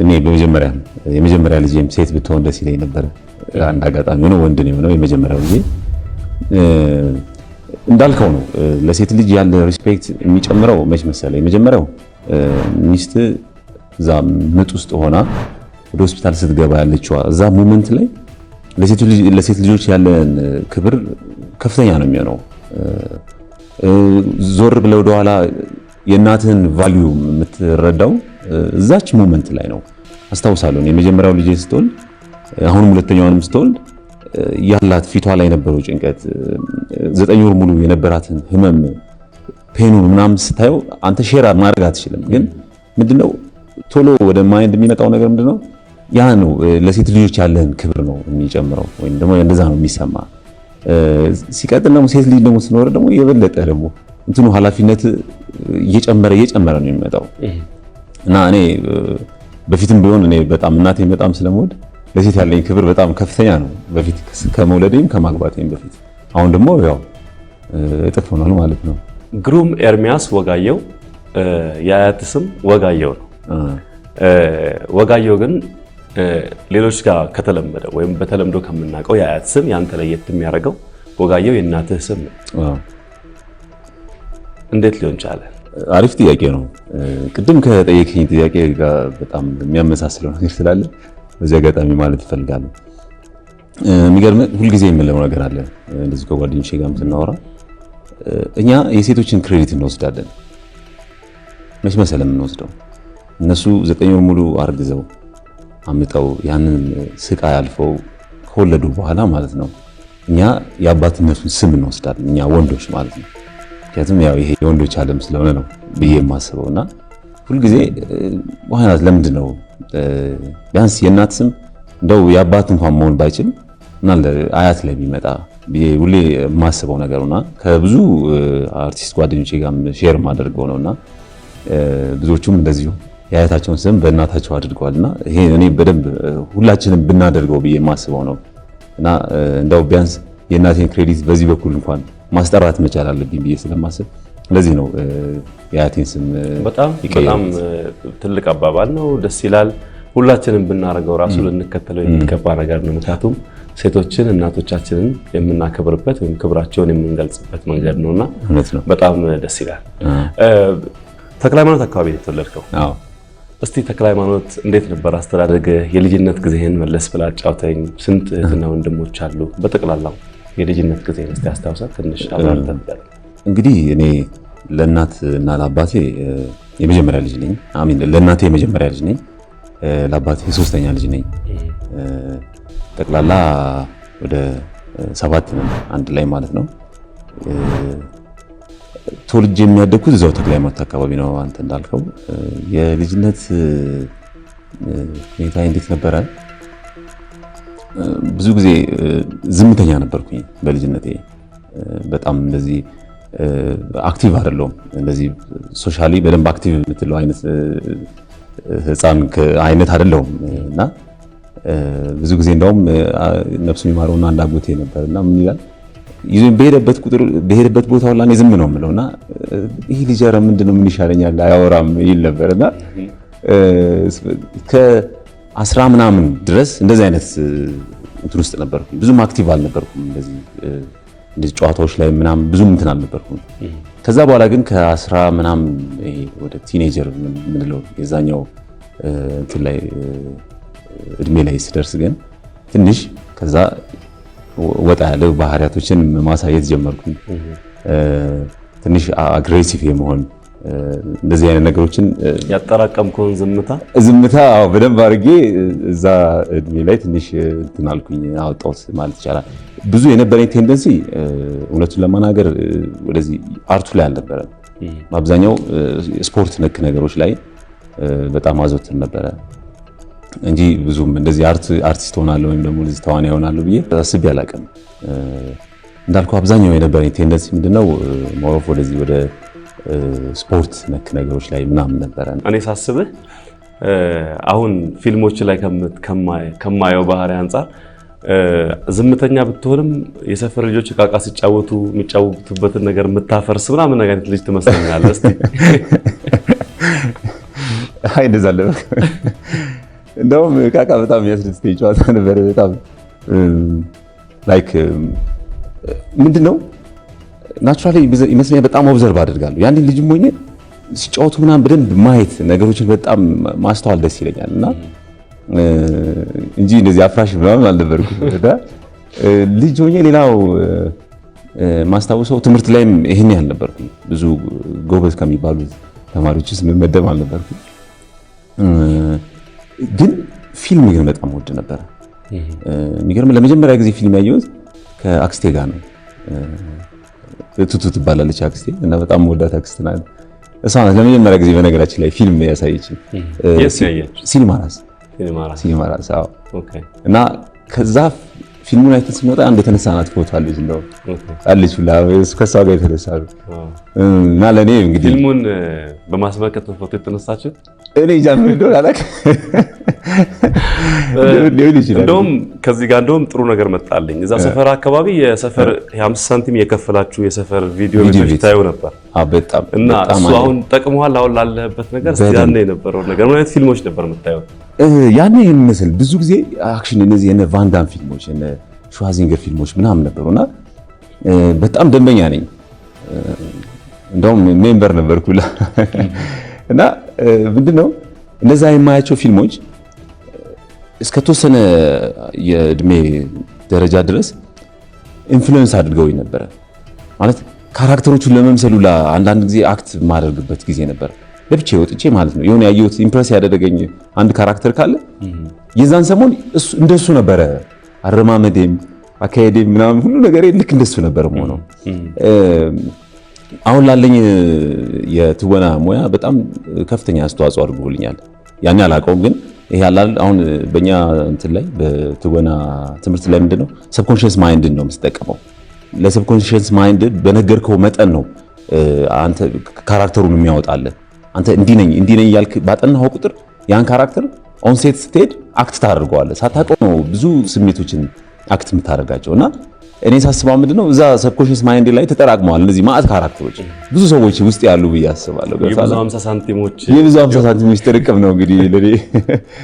እኔ የመጀመሪያ ልጄም ሴት ብትሆን ደስ ይለኝ ነበር። አንድ አጋጣሚ ሆኖ ወንድ ነው የሆነው የመጀመሪያው ልጄ። እንዳልከው ነው ለሴት ልጅ ያለ ሪስፔክት የሚጨምረው መች መሰለህ? የመጀመሪያው ሚስት እዛ ምጥ ውስጥ ሆና ወደ ሆስፒታል ስትገባ ያለችው እዛ ሞመንት ላይ ለሴት ልጆች ያለን ክብር ከፍተኛ ነው የሚሆነው። ዞር ብለው ወደኋላ የእናትህን ቫልዩ የምትረዳው እዛች ሞመንት ላይ ነው። አስታውሳለሁ የመጀመሪያው ልጄ ስትወልድ፣ አሁንም ሁለተኛውንም ስትወልድ ያላት ፊቷ ላይ የነበረው ጭንቀት፣ 9 ወር ሙሉ የነበራትን ህመም፣ ፔኑን ምናምን ስታየው አንተ ሼር ማድረግ አትችልም። ግን ምንድነው ቶሎ ወደ ማይንድ የሚመጣው ነገር ምንድነው? ያ ነው ለሴት ልጆች ያለን ክብር ነው የሚጨምረው፣ ወይም ደግሞ እንደዛ ነው የሚሰማ። ሲቀጥል ደግሞ ሴት ልጅ ደግሞ ስኖር ደግሞ የበለጠ ደግሞ እንትኑ ኃላፊነት እየጨመረ ነው የሚመጣው እና እኔ በፊትም ቢሆን እኔ በጣም እናቴን በጣም ስለምወድ ለሴት ያለኝ ክብር በጣም ከፍተኛ ነው፣ በፊት ከመውለዴም ከማግባቴም በፊት። አሁን ደግሞ ያው እጥፍ ሆኗል ማለት ነው። ግሩም ኤርሚያስ ወጋየሁ የአያት ስም ወጋየሁ ነው። ወጋየሁ ግን ሌሎች ጋር ከተለመደ ወይም በተለምዶ ከምናውቀው የአያት ስም ያንተ ለየት የሚያደርገው ወጋየሁ የእናትህ ስም ነው። እንዴት ሊሆን ቻለ? አሪፍ ጥያቄ ነው። ቅድም ከጠየቀኝ ጥያቄ ጋር በጣም የሚያመሳስለው ነገር ስላለ በዚህ አጋጣሚ ማለት እፈልጋለሁ። የሚገርም ሁልጊዜ የምለው ነገር አለ እንደዚህ ከጓደኞቼ ጋር ስናወራ፣ እኛ የሴቶችን ክሬዲት እንወስዳለን። መች መሰለህ የምንወስደው? እነሱ 9 ወር ሙሉ አርግዘው አምጠው ያንን ስቃይ አልፈው ከወለዱ በኋላ ማለት ነው እኛ የአባትነቱን ስም እንወስዳለን፣ እኛ ወንዶች ማለት ነው። ምክንያቱም ያው ይሄ የወንዶች ዓለም ስለሆነ ነው ብዬ የማስበውና ሁልጊዜ ዋናት ለምንድን ነው ቢያንስ የእናት ስም እንደው የአባት እንኳን መሆን ባይችል ምናለ አያት ላይ ቢመጣ ብዬ ሁሌ የማስበው ነገርና ከብዙ አርቲስት ጓደኞቼ ጋር ሼር ማደርገው ነውና ብዙዎቹም እንደዚሁ የአያታቸውን ስም በእናታቸው አድርገዋልና ይሄ እኔ በደንብ ሁላችንም ብናደርገው ብዬ የማስበው ነው እና እንደው ቢያንስ የእናቴን ክሬዲት በዚህ በኩል እንኳን ማስጠራት መቻል አለብኝ ብዬ ስለማስብ ለዚህ ነው የአያቴን ስም በጣም ትልቅ አባባል ነው። ደስ ይላል። ሁላችንም ብናረገው ራሱ ልንከተለው የሚገባ ነገር ነው። ምክንያቱም ሴቶችን እናቶቻችንን የምናከብርበት ወይም ክብራቸውን የምንገልጽበት መንገድ ነውና በጣም ደስ ይላል። ተክለ ሃይማኖት አካባቢ ነው የተወለድከው? አዎ። እስቲ ተክለ ሃይማኖት እንዴት ነበር አስተዳደግህ? የልጅነት ጊዜህን መለስ ብለህ አጫውተኝ። ስንት እህትና ወንድሞች አሉ? በጠቅላላው የልጅነት ጊዜህን እስቲ አስታውሰን ትንሽ አብራርተን። እንግዲህ እኔ ለእናት እና ለአባቴ የመጀመሪያ ልጅ ነኝ። አሚን ለእናቴ የመጀመሪያ ልጅ ነኝ፣ ለአባቴ ሶስተኛ ልጅ ነኝ። ጠቅላላ ወደ 7 ነን አንድ ላይ ማለት ነው። ተወልጄ የሚያደግኩት እዛው ተክለ ሃይማኖት አካባቢ ነው። አንተ እንዳልከው የልጅነት ሁኔታ እንዴት ነበረ? ብዙ ጊዜ ዝምተኛ ነበርኩኝ በልጅነቴ። በጣም እንደዚህ አክቲቭ አይደለሁም። እንደዚህ ሶሻሊ በደንብ አክቲቭ የምትለው አይነት ህፃን አይነት አይደለሁም እና ብዙ ጊዜ እንደውም ነፍሱን ይማረውና አንድ አጎቴ ነበርና ምን ይላል ይዞኝ በሄደበት ቦታ ሁላ እኔ ዝም ነው የምለውና ይህ ልጅ ኧረ ምንድነው ምን ይሻለኛል አያወራም ይል ነበርና ከ10 ምናምን ድረስ እንደዚህ አይነት እንትን ውስጥ ነበርኩኝ። ብዙም አክቲቭ አልነበርኩም። እንደዚህ ጨዋታዎች ላይ ምናምን ብዙም እንትን አልነበርኩም። ከዛ በኋላ ግን ከ10 ምናምን ወደ ቲኔጀር ምንለው የዛኛው እንትን ላይ እድሜ ላይ ስደርስ ግን ትንሽ ከዛ ወጣ ያለ ባህሪያቶችን ማሳየት ጀመርኩኝ። ትንሽ አግሬሲቭ የመሆን እንደዚህ አይነት ነገሮችን ያጠራቀምኩን ዝምታ አዎ በደንብ አድርጌ እዛ እድሜ ላይ ትንሽ እንትን አልኩኝ፣ አወጣሁት ማለት ይቻላል። ብዙ የነበረኝ ቴንደንሲ እውነቱን ለመናገር ወደዚህ አርቱ ላይ አልነበረም። በአብዛኛው ስፖርት ነክ ነገሮች ላይ በጣም አዘወትር ነበረ እንጂ ብዙም እንደዚህ አርቲስት ሆናለሁ ወይም ደግሞ እንደዚህ ተዋናይ ሆናለሁ ብዬ አስቤ አላውቅም። እንዳልኩ አብዛኛው የነበረኝ ቴንደንሲ ምንድነው ሞሮፍ ወደዚህ ወደ ስፖርት ነክ ነገሮች ላይ ምናምን ነበረ። እኔ ሳስብህ አሁን ፊልሞች ላይ ከማየው ባህሪ አንፃር ዝምተኛ ብትሆንም የሰፈር ልጆች ዕቃ ሲጫወቱ የሚጫወቱበትን ነገር የምታፈርስ ምናምን ነገር ልጅ ትመስለኛለህ። እስቲ አይ እንደዛ አለ። እንደውም ካካ በጣም የሚያስደስተኝ ጨዋታ ነበር። በጣም ላይክ ምንድነው ናቹራሊ ይመስለኛል በጣም ኦብዘርቭ አደርጋለሁ። ያንን ልጅም ሆኜ ሲጫወቱ ምናምን በደንብ ማየት ነገሮችን በጣም ማስተዋል ደስ ይለኛል እና እንጂ እንደዚህ አፍራሽ ምናምን አልነበርኩም። ልጅ ሆኜ ሌላው ማስታወሰው ትምህርት ላይም ይሄን ያህል ነበርኩኝ። ብዙ ጎበዝ ከሚባሉት ተማሪዎች ውስጥ መመደብ አልነበርኩም። ግን ፊልም ግን በጣም ወድ ነበር። የሚገርም ለመጀመሪያ ጊዜ ፊልም ያየሁት ከአክስቴ ጋር ነው። ቱቱ ትባላለች አክስቴ እና በጣም ወዳት አክስት ናት። እሷ ናት ለመጀመሪያ ጊዜ በነገራችን ላይ ፊልም ያሳየችኝ። ሲኒማ ራስ አዎ። እና ከዛ ፊልሙን አይተን ስንወጣ አንድ የተነሳናት ፎቶ አለች እንደው አለች ሁላ ከሷ ጋር የተነሳሉ እና ለኔ እንግዲህ ፊልሙን በማስመልከት ፎቶ የተነሳችው እኔ ጃምር እንደው አላክ እንደውም ከዚህ ጋር እንደውም ጥሩ ነገር መጣልኝ። እዛ ሰፈር አካባቢ የሰፈር 50 ሳንቲም የከፈላችሁ የሰፈር ቪዲዮ ታዩ ነበር። በጣም እና እሱ አሁን ጠቅሞሃል አሁን ላለበት ነገር ያኔ የነበረው ነገር ምን አይነት ፊልሞች ነበር የምታየው? ያኔ የሚመስል ብዙ ጊዜ አክሽን እነዚህ የነ ቫንዳም ፊልሞች የነ ሹዋዚንገር ፊልሞች ምናምን ነበሩና በጣም ደንበኛ ነኝ። እንደውም ሜምበር ነበርኩላ እና ምንድነው እነዛ የማያቸው ፊልሞች እስከተወሰነ የእድሜ ደረጃ ድረስ ኢንፍሉዌንስ አድርገውኝ ነበረ። ማለት ካራክተሮቹን ለመምሰሉ አንዳንድ ጊዜ አክት ማደርግበት ጊዜ ነበር ለብቻ ወጥቼ ማለት ነው። የሆነ ያየሁት ኢምፕረስ ያደረገኝ አንድ ካራክተር ካለ የዛን ሰሞን እንደሱ ነበረ አረማመዴም አካሄዴም ምናምን ሁሉ ነገር ልክ እንደሱ ነበር ሆነው። አሁን ላለኝ የትወና ሙያ በጣም ከፍተኛ አስተዋጽኦ አድርጎልኛል። ያኔ አላውቀውም፣ ግን ይሄ ያላል አሁን በእኛ እንትን ላይ በትወና ትምህርት ላይ ምንድነው ሰብኮንሺየስ ማይንድን ነው የምትጠቀመው። ለሰብኮንሺየስ ማይንድ በነገርከው መጠን ነው አንተ ካራክተሩን የሚያወጣልህ። አንተ እንዲህ ነኝ እያልክ ባጠናኸው ቁጥር ያን ካራክተር ኦን ሴት ስትሄድ አክት ታደርገዋለህ። ሳታውቀው ነው ብዙ ስሜቶችን አክት የምታደርጋቸው እና እኔ ሳስበው ምንድነው እዛ ሰብኮንሺየስ ማይንድ ላይ ተጠራቅመዋል እነዚህ ማዕት ካራክተሮች ብዙ ሰዎች ውስጥ ያሉ ብዬ አስባለሁ። የብዙ 50 ሳንቲሞች ጥርቅም ነው እንግዲህ ለኔ።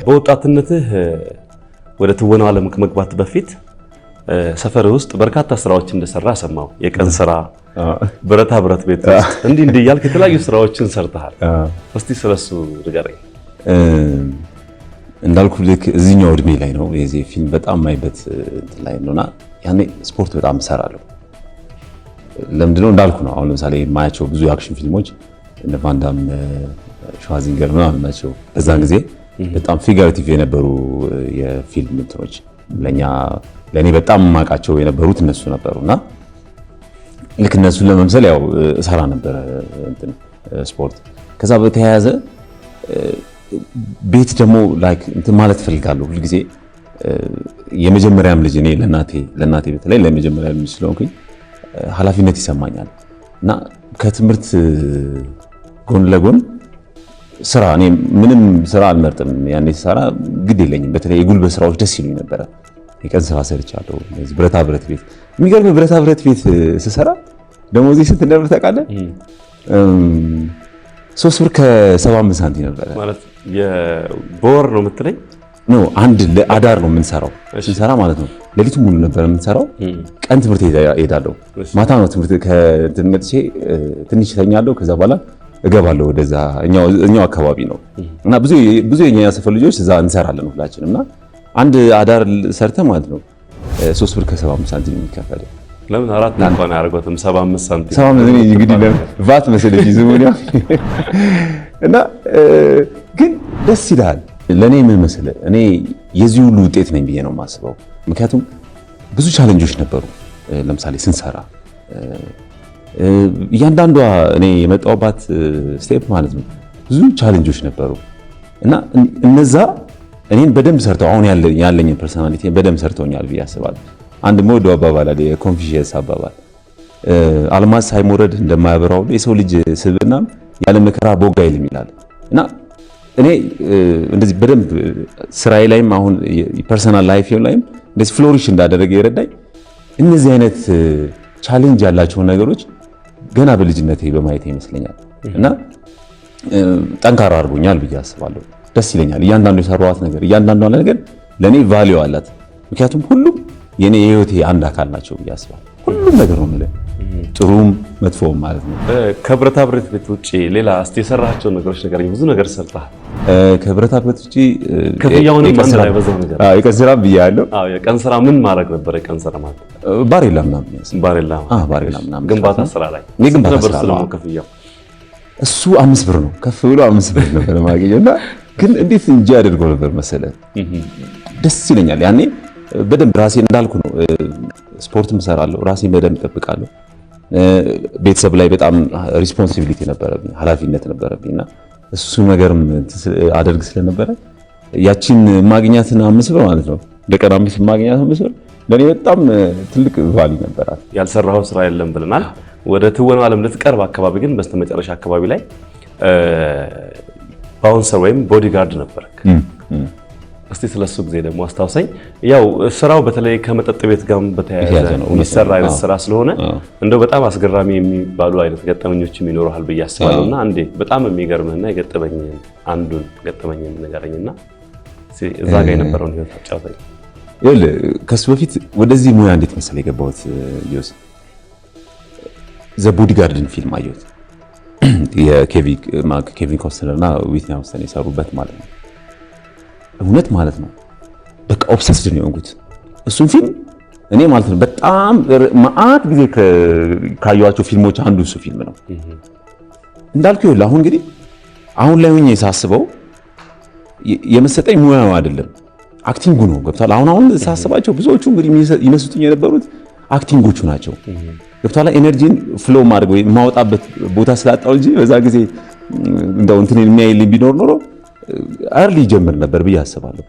በወጣትነትህ ወደ ትወናው ዓለም ከመግባት በፊት ሰፈር ውስጥ በርካታ ስራዎች እንደሰራ ሰማው። የቀን ስራ፣ ብረታ ብረት ቤት ውስጥ እንዲህ እያልክ የተለያዩ ስራዎችን ሰርተሃል። እስቲ ስለሱ ንገረኝ። እንዳልኩ ልክ እዚህኛው እድሜ ላይ ነው የዚህ ፊልም በጣም ማይበት እንትን ላይ ነውና ያኔ ስፖርት በጣም እሰራለሁ። ለምንድነው እንዳልኩ ነው። አሁን ለምሳሌ የማያቸው ብዙ የአክሽን ፊልሞች እነ ቫንዳም ሹዋዚንገር ምናምን ናቸው። በዛን ጊዜ በጣም ፊገሬቲቭ የነበሩ የፊልም እንትኖች ለእኔ በጣም የማውቃቸው የነበሩት እነሱ ነበሩና ልክ እነሱን ለመምሰል ያው እሰራ ነበረ እንትን ስፖርት። ከዛ በተያያዘ ቤት ደግሞ ላይክ እንትን ማለት ፈልጋለሁ ሁሉ ጊዜ የመጀመሪያም ልጅ እኔ ለእናቴ በተለይ ለመጀመሪያ ልጅ ስለሆንኩኝ ኃላፊነት ይሰማኛል እና ከትምህርት ጎን ለጎን ስራ እኔ ምንም ስራ አልመርጥም። ያኔ ስራ ግድ የለኝም። በተለይ የጉልበት ስራዎች ደስ ይሉኝ ነበረ። የቀን ስራ ሰርቻለሁ። እዚህ ብረታ ብረት ቤት የሚገርም ብረታ ብረት ቤት ስሰራ ደሞዜ ስንት እንደነበር ታውቃለህ? 3 ብር ከ75 ሳንቲም ነበረ። ማለት በወር ነው የምትለኝ? ኖ አንድ ለአዳር ነው የምንሰራው። ስንሰራ ማለት ነው ሌሊቱን ሙሉ ነበር የምንሰራው። ቀን ትምህርት እሄዳለሁ፣ ማታ ነው ትምህርት ከእንትን መጥቼ ትንሽ እተኛለሁ። ከዛ በኋላ እገባለሁ ወደዛ እኛው አካባቢ ነው እና ብዙ የኛ ሰፈር ልጆች እዛ እንሰራለን ሁላችንም እና አንድ አዳር ሰርተ ማለት ነው 3 ብር ከ75 ሳንቲም የሚከፈል። ለምን አራት እንኳን አያደርጉትም? 75 ሳንቲም 75 እንግዲህ ቫት መሰለኝ ዝሙኒያ እና ግን ደስ ይላል። ለኔ ምን መሰለህ እኔ የዚህ ሁሉ ውጤት ነኝ ብዬ ነው የማስበው። ምክንያቱም ብዙ ቻሌንጆች ነበሩ። ለምሳሌ ስንሰራ እያንዳንዷ እኔ የመጣሁባት ስቴፕ ማለት ነው ብዙ ቻሌንጆች ነበሩ እና እነዛ እኔን በደንብ ሰርተው አሁን ያለኝን ፐርሰናሊቲ በደንብ ሰርተውኛል ብዬ አስባለሁ። አንድ ሞዶ አባባል አለ፣ የኮንፊሽየስ አባባል አልማዝ ሳይሞረድ እንደማያበራው የሰው ልጅ ስብዕናም ያለ መከራ ቦጋ አይልም ይላል እና እኔ እንደዚህ በደንብ ስራዬ ላይም አሁን ፐርሰናል ላይፍ ላይም እንደዚህ ፍሎሪሽ እንዳደረገ ይረዳኝ እነዚህ አይነት ቻሌንጅ ያላቸውን ነገሮች ገና በልጅነቴ በማየት ይመስለኛል እና ጠንካራ አድርጎኛል ብዬ አስባለሁ። ደስ ይለኛል። እያንዳንዱ የሰራኋት ነገር እያንዳንዷ ነገር ለኔ ቫልዩ አላት። ምክንያቱም ሁሉም የኔ የህይወቴ አንድ አካል ናቸው ብዬ አስባለሁ። ሁሉም ነገር ነው የምልህ፣ ጥሩም መጥፎም ማለት ነው። ከብረታ ብረት ቤት ውጪ ሌላ እስቲ የሰራሃቸው ነገሮች ንገረኝ። ብዙ ነገር ሰርተሃል። ከብረታ ብረት ውጪ ክፍያውን አንድ ላይ በዛው ነገር የቀን ስራ ብያለሁ። የቀን ስራ ምን ማድረግ ነበር? የቀን ስራ ማለት ባሬላ ምናምን ባሬላ ምናምን ግንባታ ስራ ላይ ግንባታ ስራ ነው ክፍያው። እሱ 5 ብር ነው፣ ከፍ ብሎ 5 ብር ነበር ማግኘውና ግን እንዴት እንጂ አድርገው ነበር መሰለህ። ደስ ይለኛል። ያኔ በደንብ ራሴን እንዳልኩ ነው፣ ስፖርትም እሰራለሁ፣ ራሴን በደንብ እጠብቃለሁ። ቤተሰብ ላይ በጣም ሪስፖንሲቢሊቲ ነበረብኝ፣ ኃላፊነት ነበረብኝና እሱ ነገርም አደርግ ስለነበረ ያቺን ማግኛትን 5 ብር ማለት ነው ለቀን 5 ማግኛት 5 ብር ለኔ በጣም ትልቅ ቫልዩ ነበራት። ያልሰራኸው ስራ የለም ብለናል። ወደ ትወናው ዓለም ልትቀርብ አካባቢ ግን በስተመጨረሻ አካባቢ ላይ ባውንሰር ወይም ቦዲጋርድ ነበርክ። እስቲ ስለሱ ጊዜ ደግሞ አስታውሰኝ። ያው ስራው በተለይ ከመጠጥ ቤት ጋር በተያያዘ የሚሰራ አይነት ስራ ስለሆነ እንደው በጣም አስገራሚ የሚባሉ አይነት ገጠመኞችም ይኖርሃል ብዬ አስባለሁና አንዴ በጣም የሚገርምህና የገጠመኝን አንዱን ገጠመኝን ንገረኝና እዛ ጋር የነበረውን ህይወት አጫውተኝ። ይኸውልህ ከሱ በፊት ወደዚህ ሙያ እንዴት መሰለህ የገባሁት ዮስ ዘ ቦዲጋርድን ፊልም አየሁት። የኬቪን ኮስትነር እና ዊትኒ ሃውስተን የሰሩበት ማለት ነው። እውነት ማለት ነው በቃ ኦብሰስድ ነው የሆንኩት እሱን ፊልም እኔ ማለት ነው። በጣም ማአት ጊዜ ካየኋቸው ፊልሞች አንዱ እሱ ፊልም ነው። እንዳልኩህ ይኸውልህ አሁን እንግዲህ አሁን ላይ ሆኜ ሳስበው የመሰጠኝ ሙያው አይደለም አክቲንጉ ነው። ገብቷል። አሁን ሳስባቸው ብዙዎቹ እንግዲህ ይመስጡኝ የነበሩት አክቲንጎቹ ናቸው። ገብቷል። ኤነርጂን ፍሎ ማድረግ ወይ ማውጣበት ቦታ ስላጣው እንጂ በዛ ጊዜ እንደው እንትን የሚያይልኝ ቢኖር ኖሮ አርሊ ጀምር ነበር ብዬ አስባለሁ።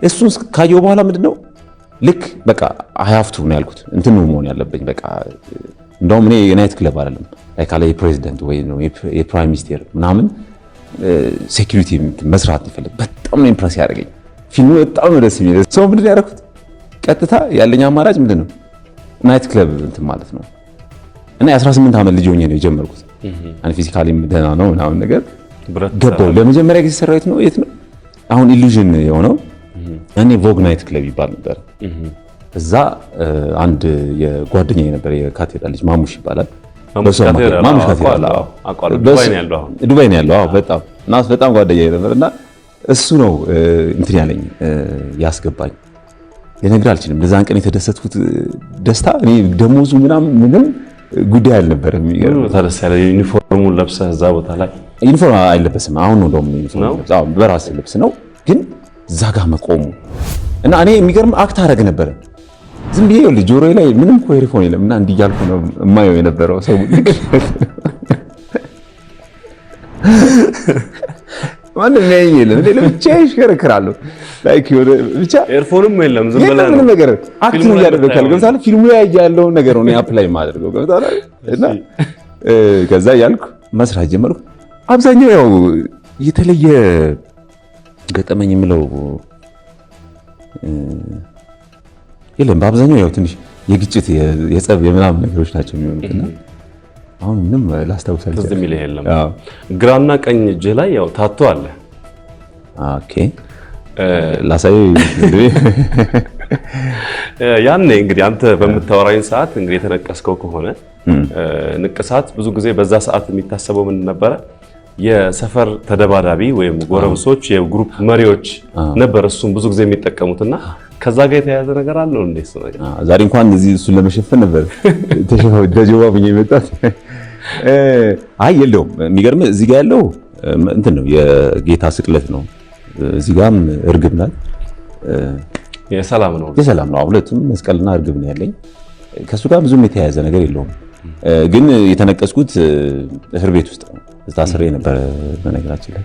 እሱን ካየው በኋላ ምንድነው ልክ በቃ ሃያፍቱ ነው ያልኩት እንትን ነው መሆን ያለብኝ። በቃ እንደውም እኔ የናይት ክለብ አይደለም ላይ ካለ የፕሬዚዳንት ወይ ነው የፕራይም ሚኒስቴር ምናምን ሴኩሪቲ መስራት ይፈልግ በጣም ነው ኢምፕረስ ያደረገኝ ፊልሙ። በጣም ነው ደስ የሚል ሰው ምንድነው ያደረኩት ቀጥታ ያለኝ አማራጭ ምንድነው ናይት ክለብ እንትን ማለት ነው። እና የ18 ዓመት ልጅ ሆኜ ነው የጀመርኩት። አን ፊዚካሊ ደህና ነው ምናምን ነገር ገባው። ለመጀመሪያ ጊዜ ሰራዊት ነው የት ነው አሁን ኢሉዥን የሆነው ያኔ ቮግ ናይት ክለብ ይባል ነበር። እዛ አንድ የጓደኛዬ ነበር የካቴድራል ልጅ ማሙሽ ይባላል። ማሙሽ ካቴድራል ዱባይ ነው ያለው። በጣም ናስ በጣም ጓደኛዬ ነበርና እሱ ነው እንትን ያለኝ ያስገባኝ። ልነግርህ አልችልም። ለዛን ቀን የተደሰትኩት ደስታ እኔ ደሞዙ ምንም ጉዳይ አልነበረም። የሚገርም ታደስ ያለ ዩኒፎርሙን ለብሰህ እዛ ቦታ ላይ ዩኒፎርም አይለበስም። አሁን ነው ደሞ ዩኒፎርም ለብሰው በራስ ልብስ ነው ግን እዛ ጋር መቆሙ እና እኔ የሚገርም አክት አደረግ ነበር። ዝም ብዬ ልጅ ጆሮዬ ላይ ምንም እኮ ሄድፎን የለም እና እንዲህ እያልኩ ነው የማየው የነበረው ሰው ማንም ያየኝ የለም። እኔ ለብቻዬ እሽከረክራለሁ ላይክ የሆነ ብቻ ኤርፎንም የለም ዝም ብለህ ነው ነገር አክት ነው እያደረግህ ገብቶሃል። ፊልሙ ላይ ያለውን ነገር ነው አፕላይ ማድረግ ገብቶሃል። እና ከዛ ያልኩ መስራት ጀመርኩ። አብዛኛው ያው የተለየ ገጠመኝ የምለው የለም። በአብዛኛው ያው ትንሽ የግጭት የጸብ የምናምን ነገሮች ናቸው የሚሆኑትና አሁን ምንም ላስታውስ አልችልም። ዝም ይልህ የለም። ግራና ቀኝ እጅ ላይ ያው ታቶ አለ። ኦኬ ላሳይ ያኔ እንግዲህ አንተ በምታወራኝ ሰዓት እንግዲህ የተነቀስከው ከሆነ ንቅሳት ብዙ ጊዜ በዛ ሰዓት የሚታሰበው ምን ነበረ? የሰፈር ተደባዳቢ ወይም ጎረምሶች የግሩፕ መሪዎች ነበር እሱም ብዙ ጊዜ የሚጠቀሙትና ከዛ ጋር የተያያዘ ነገር አለው እንዴ? እሱ ነገር ዛሬ እንኳን እዚህ እሱን ለመሸፈን ነበር ተሸፋው ደጀዋ ብዬ መጣት። አይ የለውም። የሚገርምህ እዚህ ጋር ያለው እንትን ነው የጌታ ስቅለት ነው። እዚህ ጋርም እርግብ ናት። የሰላም ነው ሁለቱም መስቀልና እርግብ ነው ያለኝ። ከሱ ጋር ብዙም የተያያዘ ነገር የለውም። ግን የተነቀስኩት እስር ቤት ውስጥ ነው። ታስሬ ነበር በነገራችን ላይ።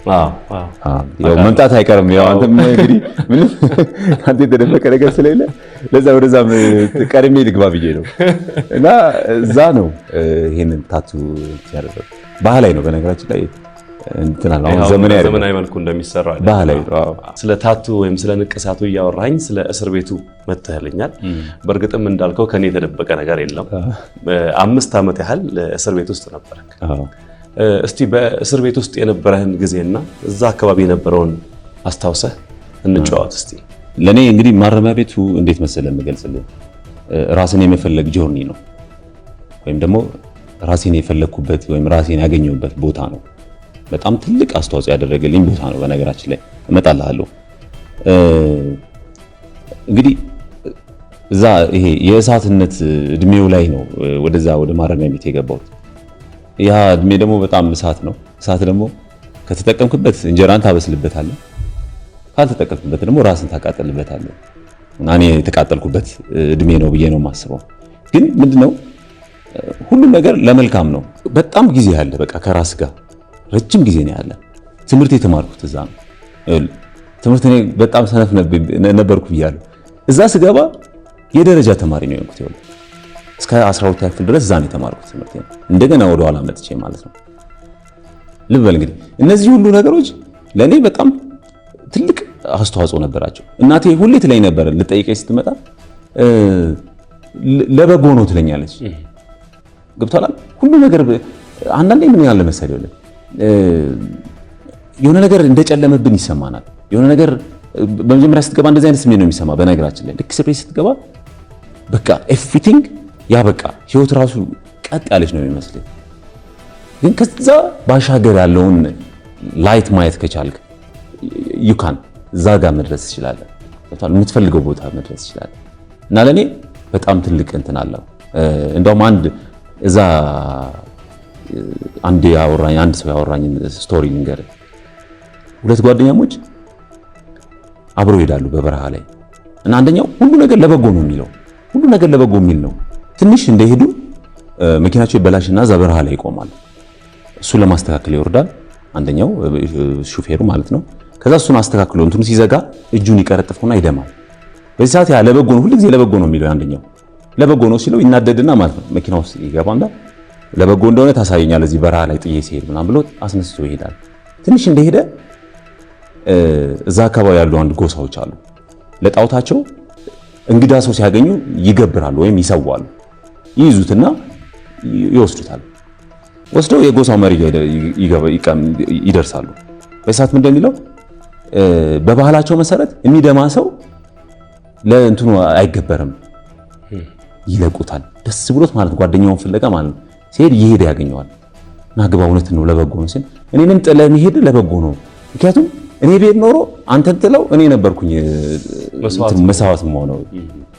ያው መምጣት አይቀርም። ያው አንተም እንግዲህ ምንም አንተ የተደበቀ ነገር ስለሌለ ለዛ ወደዛም ቀድሜ ልግባ ብዬ ነው እና እዛ ነው ይሄንን ታቱ ያደረገው። ባህላዊ ነው በነገራችን ላይ እንትና ነው ዘመናዊ መልኩ እንደሚሰራ ባህላዊ ነው። ስለ ታቱ ወይም ስለ ንቅሳቱ እያወራኝ ስለ እስር ቤቱ መተህልኛል። በእርግጥም እንዳልከው ከኔ የተደበቀ ነገር የለም። 5 ዓመት ያህል እስር ቤት ውስጥ ነበርክ። እስቲ በእስር ቤት ውስጥ የነበረህን ጊዜና እዛ አካባቢ የነበረውን አስታውሰህ እንጨዋወት እስቲ። ለኔ እንግዲህ ማረሚያ ቤቱ እንዴት መሰለህ የምገልጽልህ ራስን የመፈለግ ጆርኒ ነው፣ ወይም ደግሞ ራሴን የፈለግኩበት ወይም ራሴን ያገኘሁበት ቦታ ነው። በጣም ትልቅ አስተዋጽኦ ያደረገልኝ ቦታ ነው። በነገራችን ላይ እመጣልሃለሁ። እንግዲህ እዛ ይሄ የእሳትነት እድሜው ላይ ነው ወደዛ ወደ ማረሚያ ቤት የገባሁት። ያ እድሜ ደግሞ በጣም እሳት ነው። እሳት ደግሞ ከተጠቀምክበት እንጀራን ታበስልበታለህ፣ ካልተጠቀምክበት ደግሞ ራስን ታቃጥልበታለህ። እና እኔ የተቃጠልኩበት እድሜ ነው ብዬ ነው የማስበው። ግን ምንድነው ሁሉም ነገር ለመልካም ነው። በጣም ጊዜ ያለ በቃ ከራስ ጋር ረጅም ጊዜ ነው ያለ። ትምህርት የተማርኩት እዛ ነው። ትምህርት እኔ በጣም ሰነፍ ነበርኩ ብያለሁ። እዛ ስገባ የደረጃ ተማሪ ነው የሆንኩት። ይኸውልህ እስከ 12 ክፍል ድረስ እዛ ነው የተማርኩት ትምህርት ነው። እንደገና ወደ ኋላ መጥቼ ማለት ነው። ልብ በል እንግዲህ እነዚህ ሁሉ ነገሮች ለኔ በጣም ትልቅ አስተዋጽኦ ነበራቸው። እናቴ ሁሌ ትለኝ ነበር፣ ልጠይቀኝ ስትመጣ ለበጎ ነው ትለኛለች። ገብቶሃል? ሁሉ ነገር አንዳንዴ ምን ያለ መሰለህ ይኸውልህ የሆነ ነገር እንደጨለመብን ይሰማናል። የሆነ ነገር በመጀመሪያ ስትገባ እንደዚህ አይነት ስሜት ነው የሚሰማ። በነገራችን ላይ ልክ እስር ቤት ስትገባ በቃ ኤቭሪቲንግ ያ በቃ ህይወት ራሱ ቀጥ ያለች ነው የሚመስልህ። ግን ከዛ ባሻገር ያለውን ላይት ማየት ከቻልክ ዩካን እዛ ጋር መድረስ ትችላለህ። የምትፈልገው ቦታ መድረስ ትችላለህ። እና ለእኔ በጣም ትልቅ እንትን አለው። እንደውም እዛ አንድ ሰው ያወራኝን ስቶሪ ልንገርህ። ሁለት ጓደኛሞች አብረው ይሄዳሉ በበረሃ ላይ እና አንደኛው ሁሉ ነገር ለበጎ ነው የሚለው፣ ሁሉ ነገር ለበጎ የሚል ነው። ትንሽ እንደሄዱ መኪናቸው ይበላሽና እዛ በረሃ ላይ ይቆማል። እሱን ለማስተካከል ይወርዳል አንደኛው ሹፌሩ ማለት ነው። ከዛ እሱን አስተካክሎ እንትኑ ሲዘጋ እጁን ይቀረጥፈውና ይደማል። በዚህ ሰዓት ያ ለበጎ ነው፣ ሁሉ ጊዜ ለበጎ ነው የሚለው አንደኛው ለበጎ ነው ሲለው ይናደድና ማለት ነው መኪና ውስጥ ይገባና ለበጎ እንደሆነ ታሳየኛለህ እዚህ በረሃ ላይ ጥዬ ሲሄድ ምናምን ብሎ አስነስቶ ይሄዳል። ትንሽ እንደሄደ እዛ አካባቢ ያሉ አንድ ጎሳዎች አሉ። ለጣውታቸው እንግዳ ሰው ሲያገኙ ይገብራሉ ወይም ይሰዋሉ። ይይዙትና ይወስዱታል። ወስደው የጎሳው መሪ ይደርሳሉ። በሰዓት ምን እንደሚለው በባህላቸው መሰረት የሚደማ ሰው ለእንትኑ አይገበርም፣ ይለቁታል። ደስ ብሎት ማለት ጓደኛውን ፍለጋ ማለት ነው ሲሄድ እየሄደ ያገኘዋል። ናግባ እውነት ነው ለበጎ ነው ሲል እኔንም ጥለህ መሄድ ለበጎ ነው። ምክንያቱም እኔ ቤት ኖሮ አንተን ጥለው እኔ ነበርኩኝ መስዋዕት የምሆነው።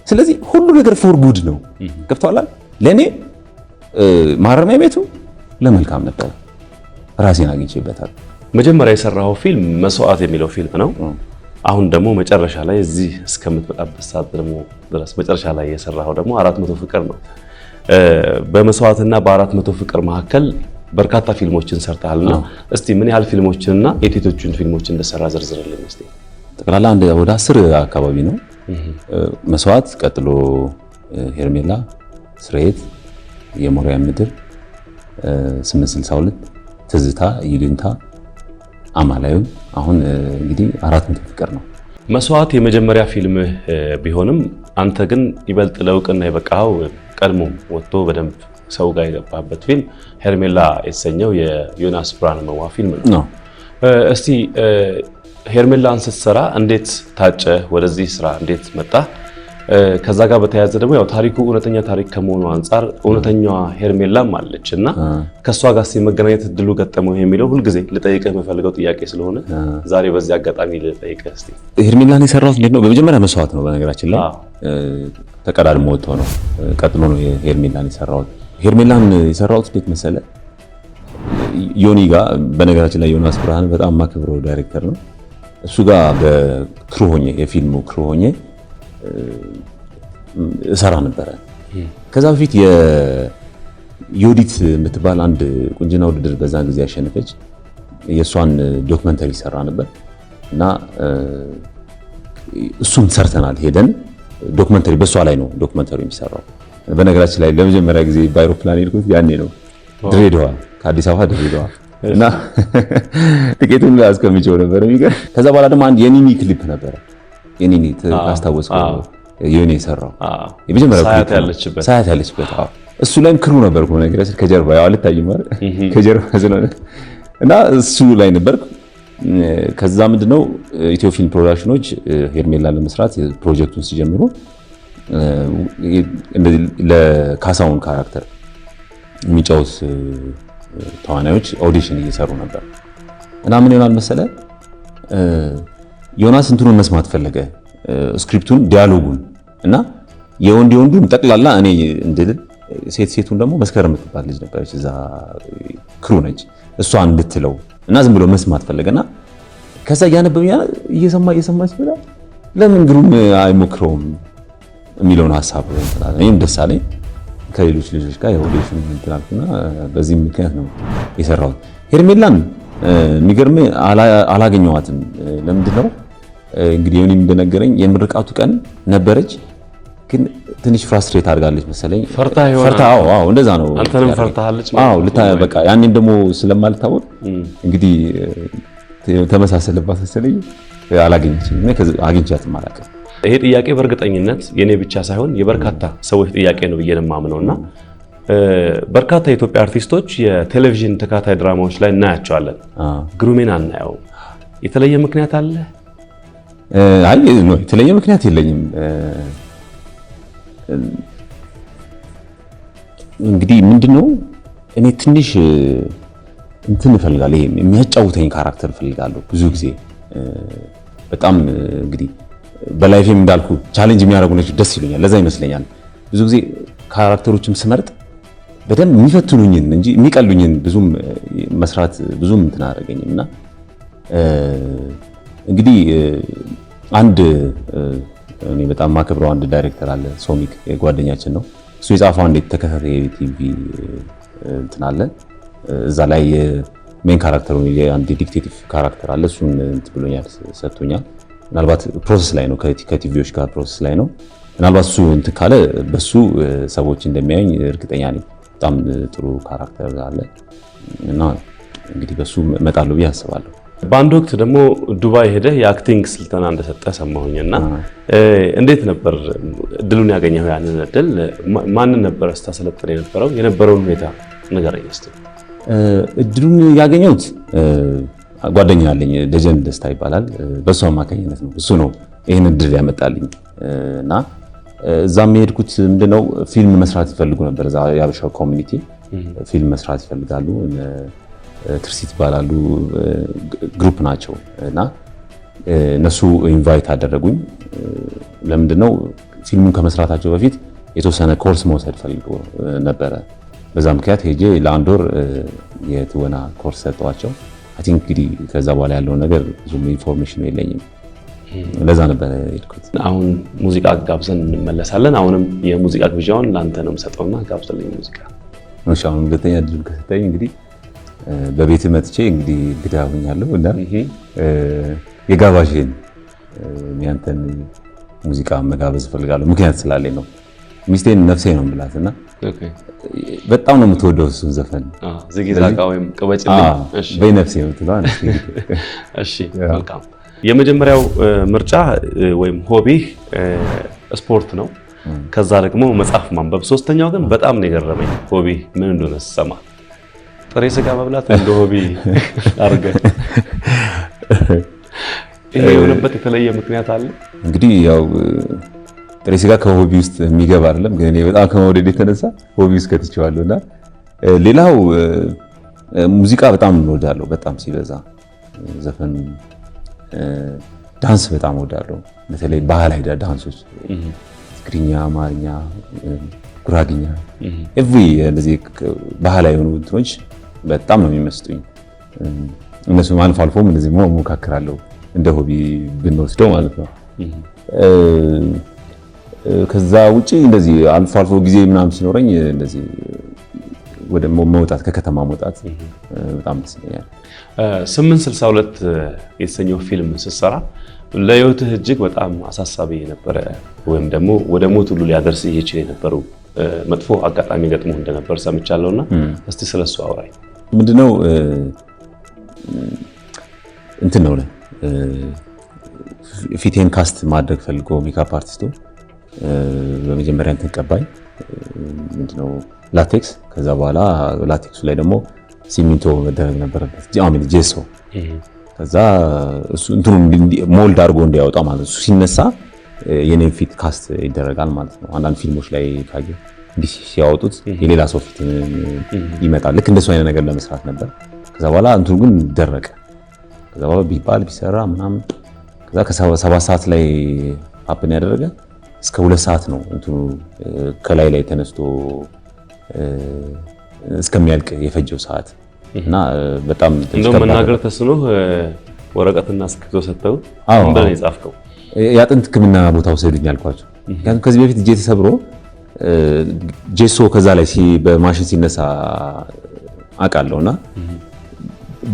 ስለዚህ ሁሉ ነገር ፎር ጉድ ነው። ገብቶሃል? ለእኔ ማረሚያ ቤቱ ለመልካም ነበር። ራሴን አግኝቼበታል። መጀመሪያ የሰራኸው ፊልም መስዋዕት የሚለው ፊልም ነው። አሁን ደግሞ መጨረሻ ላይ እዚህ እስከምትመጣበት ሰዓት ደግሞ ድረስ መጨረሻ ላይ የሰራኸው ደግሞ 400 ፍቅር ነው። በመስዋዕትና በ400 ፍቅር መካከል በርካታ ፊልሞችን ሰርተሃልና እስቲ ምን ያህል ፊልሞችንና የቴቶቹን ፊልሞች እንደሰራ ዘርዝርልን እስቲ። ጠቅላላ ወደ 10 አካባቢ ነው። መስዋዕት፣ ቀጥሎ ሄርሜላ፣ ስርየት፣ የሞሪያ ምድር፣ 862፣ ትዝታ፣ ይሉኝታ፣ አማላዩ፣ አሁን እንግዲህ 400 ፍቅር ነው። መስዋዕት የመጀመሪያ ፊልምህ ቢሆንም አንተ ግን ይበልጥ ለእውቅና የበቃኸው ቀድሞ ወጥቶ በደንብ ሰው ጋር የገባበት ፊልም ሄርሜላ የተሰኘው የዮናስ ብርሃነ መዋ ፊልም ነው። እስቲ ሄርሜላን ስትሰራ እንዴት ታጨ? ወደዚህ ስራ እንዴት መጣ? ከዛ ጋር በተያያዘ ደግሞ ያው ታሪኩ እውነተኛ ታሪክ ከመሆኑ አንጻር እውነተኛዋ ሄርሜላም አለች እና ከሷ ጋር መገናኘት እድሉ ገጠመው የሚለው ሁልጊዜ ልጠይቅህ የምፈልገው ጥያቄ ስለሆነ ዛሬ በዚህ አጋጣሚ ልጠይቅህ እስቲ። ሄርሜላን የሰራሁት እንዴት ነው? በመጀመሪያ መስዋዕት ነው በነገራችን ላይ ተቀዳድሞ ወጥቶ ነው። ቀጥሎ ነው ሄርሜላን የሰራሁት። ሄርሜላን የሰራሁት እንዴት መሰለህ? ዮኒ ጋር በነገራችን ላይ ዮናስ ብርሃን በጣም ማከብረው ዳይሬክተር ነው። እሱ ጋር በክሩ ሆኜ የፊልሙ ክሩ ሆኜ እሰራ ነበረ። ከዛ በፊት የዮዲት የምትባል አንድ ቁንጅና ውድድር በዛን ጊዜ ያሸነፈች የእሷን ዶክመንተሪ ሰራ ነበር እና እሱን ሰርተናል። ሄደን ዶክመንተሪ በእሷ ላይ ነው ዶክመንተሪ የሚሰራው። በነገራችን ላይ ለመጀመሪያ ጊዜ በአይሮፕላን ሄድኩት ያኔ ነው ድሬዳዋ፣ ከአዲስ አበባ ድሬዳዋ እና ትኬቱን አስቀምጬው ነበር የሚገርም። ከዛ በኋላ ደግሞ አንድ የኒኒ ክሊፕ ነበረ። የኒኒ ካስታወስከው የኔ የሰራው የመጀመሪያው ክሊፕ ሳያት ያለችበት እሱ ላይም ክሩ ነበርኩ ነገር ከጀርባ ያው አልታይም ማለት ከጀርባ ስለሆነ እና እሱ ላይ ነበርኩ። ከዛ ምንድነው ኢትዮ ፊልም ፕሮዳክሽኖች ሄርሜላ ለመስራት ፕሮጀክቱን ሲጀምሩ እንደዚህ ለካሳውን ካራክተር የሚጫወት ተዋናዮች ኦዲሽን እየሰሩ ነበር እና ምን ይሆናል መሰለ ዮናስ እንትኑን መስማት ፈለገ ስክሪፕቱን ዲያሎጉን እና የወንዱን ጠቅላላ እኔ እንድል ሴቱን ደግሞ መስከረም የምትባል ልጅ ነበረች እዛ ክሩ ነች እሷ እንድትለው እና ዝም ብሎ መስማት ፈለገና ከዛ ያነበብኛ እየሰማች ብላ ለምን ግሩም አይሞክረውም የሚለውን ሐሳብ እኔም ደስ አለኝ። ከሌሎች ልጆች ጋር የኦዲሽን እንትናልና በዚህ ምክንያት ነው የሰራሁት። ሄርሜላን የሚገርም አላገኘኋትም። ለምንድን ነው እንግዲህ እኔም እንደነገረኝ የምርቃቱ ቀን ነበረች፣ ግን ትንሽ ፍራስትሬት አድርጋለች መሰለኝ። ፈርታ አዎ እንደዛ ነው። አንተንም ፈርታለች ማለት አዎ በቃ ያኔም ደግሞ ስለማልታወቅ እንግዲህ ተመሳሰለባት መሰለኝ አላገኘችም። እኔ አግኝቻትም አላውቅም። ይሄ ጥያቄ በእርግጠኝነት የኔ ብቻ ሳይሆን የበርካታ ሰዎች ጥያቄ ነው ብዬ ነው የማምነውና በርካታ የኢትዮጵያ አርቲስቶች የቴሌቪዥን ተከታታይ ድራማዎች ላይ እናያቸዋለን። ግሩሜን አናየው። የተለየ ምክንያት አለ? አይ የተለየ ምክንያት የለኝም። እንግዲህ ምንድነው እኔ ትንሽ እንትን እፈልጋለሁ፣ ይሄ የሚያጫውተኝ ካራክተር እፈልጋለሁ ብዙ ጊዜ በጣም እንግዲህ በላይፌም እንዳልኩ ቻሌንጅ የሚያደርጉ ነገሮች ደስ ይሉኛል። ለዛ ይመስለኛል ብዙ ጊዜ ካራክተሮችም ስመርጥ በደንብ የሚፈትኑኝን እንጂ የሚቀሉኝን ብዙም መስራት ብዙም እንትን አያደርገኝም። እና እንግዲህ አንድ እኔ በጣም ማከብረው አንድ ዳይሬክተር አለ፣ ሶሚክ ጓደኛችን ነው። እሱ የጻፈው አንድ ተከታታይ ቲቪ እንትን አለ። እዛ ላይ ሜን ካራክተሩ የአንድ ዲክቴቲቭ ካራክተር አለ። እሱን እንትን ብሎኛል፣ ሰጥቶኛል። ምናልባት ፕሮሰስ ላይ ነው፣ ከቲቪዎች ጋር ፕሮሰስ ላይ ነው። ምናልባት እሱ እንትን ካለ በሱ ሰዎች እንደሚያዩኝ እርግጠኛ ነኝ። በጣም ጥሩ ካራክተር አለ እና እንግዲህ በሱ እመጣለሁ ብዬ አስባለሁ። በአንድ ወቅት ደግሞ ዱባይ ሄደህ የአክቲንግ ስልጠና እንደሰጠ ሰማሁኝና እንዴት ነበር እድሉን ያገኘኸው? ያንን እድል ማንን ነበር ስታሰለጥን የነበረውን ሁኔታ ንገረኝ እስኪ። እድሉን ያገኘሁት ጓደኛ አለኝ፣ ደጀን ደስታ ይባላል። በሱ አማካኝነት ነው። እሱ ነው ይሄን እድል ያመጣልኝ እና እዛም የሄድኩት ምንድነው ፊልም መስራት ይፈልጉ ነበር። እዛ የአበሻው ኮሚኒቲ ፊልም መስራት ይፈልጋሉ። ትርሲት ይባላሉ፣ ግሩፕ ናቸው እና እነሱ ኢንቫይት አደረጉኝ። ለምንድነው ፊልሙን ከመስራታቸው በፊት የተወሰነ ኮርስ መውሰድ ፈልገው ነበረ። በዛ ምክንያት ሄጄ ለአንድ ወር የትወና ኮርስ ሰጠዋቸው። አይ ቲንክ እንግዲህ ከዛ በኋላ ያለውን ነገር ብዙም ኢንፎርሜሽን የለኝም። ለዛ ነበር የሄድኩት። አሁን ሙዚቃ ጋብዘን እንመለሳለን። አሁንም የሙዚቃ ግብዣውን ለአንተ ነው የምሰጠውና ጋብዘልኝ ሙዚቃ። እሺ፣ አሁን ሁለተኛ እድል ከሰጠኝ እንግዲህ በቤት መጥቼ እንግዲህ እንግዳ ሆኛለሁ እና የጋባዥን ያንተን ሙዚቃ መጋበዝ እፈልጋለሁ። ምክንያት ስላለኝ ነው። ሚስቴን ነፍሴ ነው የምላት እና በጣም ነው የምትወደው እሱን ዘፈን። ዝጊዛጋ ወይም ቅበጭልኝ በነፍሴ ነው ትሏል። እሺ፣ መልካም። የመጀመሪያው ምርጫ ወይም ሆቢህ ስፖርት ነው። ከዛ ደግሞ መጽሐፍ ማንበብ። ሶስተኛው ግን በጣም ነው የገረመኝ። ሆቢህ ምን እንደሆነ ስሰማ ጥሬ ስጋ መብላት እንደ ሆቢ አድርገህ። ይሄ የሆነበት የተለየ ምክንያት አለ? እንግዲህ ያው ጥሬ ስጋ ከሆቢ ውስጥ የሚገባ አይደለም፣ ግን እኔ በጣም ከመውደድ የተነሳ ሆቢ ውስጥ ከትቼዋለሁ። እና ሌላው ሙዚቃ በጣም እወዳለሁ፣ በጣም ሲበዛ ዘፈን፣ ዳንስ በጣም እወዳለሁ። በተለይ ባህላዊ ዳንሶች ትግርኛ፣ አማርኛ፣ ጉራግኛ እንደዚህ ባህላዊ የሆኑ እንትኖች በጣም ነው የሚመስጡኝ። እነሱ አልፎ አልፎም እንደዚህ ሞካክራለሁ፣ እንደ ሆቢ ብንወስደው ማለት ነው። ከዛ ውጪ እንደዚህ አልፎ አልፎ ጊዜ ምናምን ሲኖረኝ እንደዚህ ወደ መውጣት ከከተማ መውጣት በጣም ደስ ይለኛል። 862 የተሰኘው ፊልም ስትሰራ ለህይወትህ እጅግ በጣም አሳሳቢ የነበረ ወይም ደግሞ ወደ ሞት ሁሉ ሊያደርስ ይችል የነበሩ መጥፎ አጋጣሚ ገጥሞ እንደነበር ሰምቻለሁና እስቲ ስለሱ አውራኝ። ምንድነው እንትን ነው ፊቴን ካስት ማድረግ ፈልጎ ሜካፕ አርቲስቱ በመጀመሪያ እንትን ቀባኝ። ምንድነው ላቴክስ። ከዛ በኋላ ላቴክሱ ላይ ደግሞ ሲሚንቶ መደረግ ነበረበት ጄሶ። ከዛ እሱ እንትኑ ሞልድ አድርጎ እንዲያወጣ ማለት ነው። እሱ ሲነሳ የኔን ፊት ካስት ይደረጋል ማለት ነው። አንዳንድ ፊልሞች ላይ ካየ እንዲህ ሲያወጡት የሌላ ሰው ፊት ይመጣል። ልክ እንደሱ አይነት ነገር ለመስራት ነበር። ከዛ በኋላ እንትኑ ግን ደረቀ። ከዛ በኋላ ቢባል ቢሰራ ምናምን ከዛ ከ7 ሰዓት ላይ ሀፕን ያደረገ እስከ 2 ሰዓት ነው እንትኑ ከላይ ላይ ተነስቶ እስከሚያልቅ የፈጀው ሰዓት እና በጣም እንደው መናገር ተስኖ ወረቀትና እስክሪብቶ ሰጥተው ምን ብለህ የጻፍከው? የአጥንት ሕክምና ቦታ ወሰዱኝ አልኳቸው። ምክንያቱም ከዚህ በፊት እጄ ተሰብሮ ጄሶ ከዛ ላይ በማሽን ሲነሳ አውቃለሁና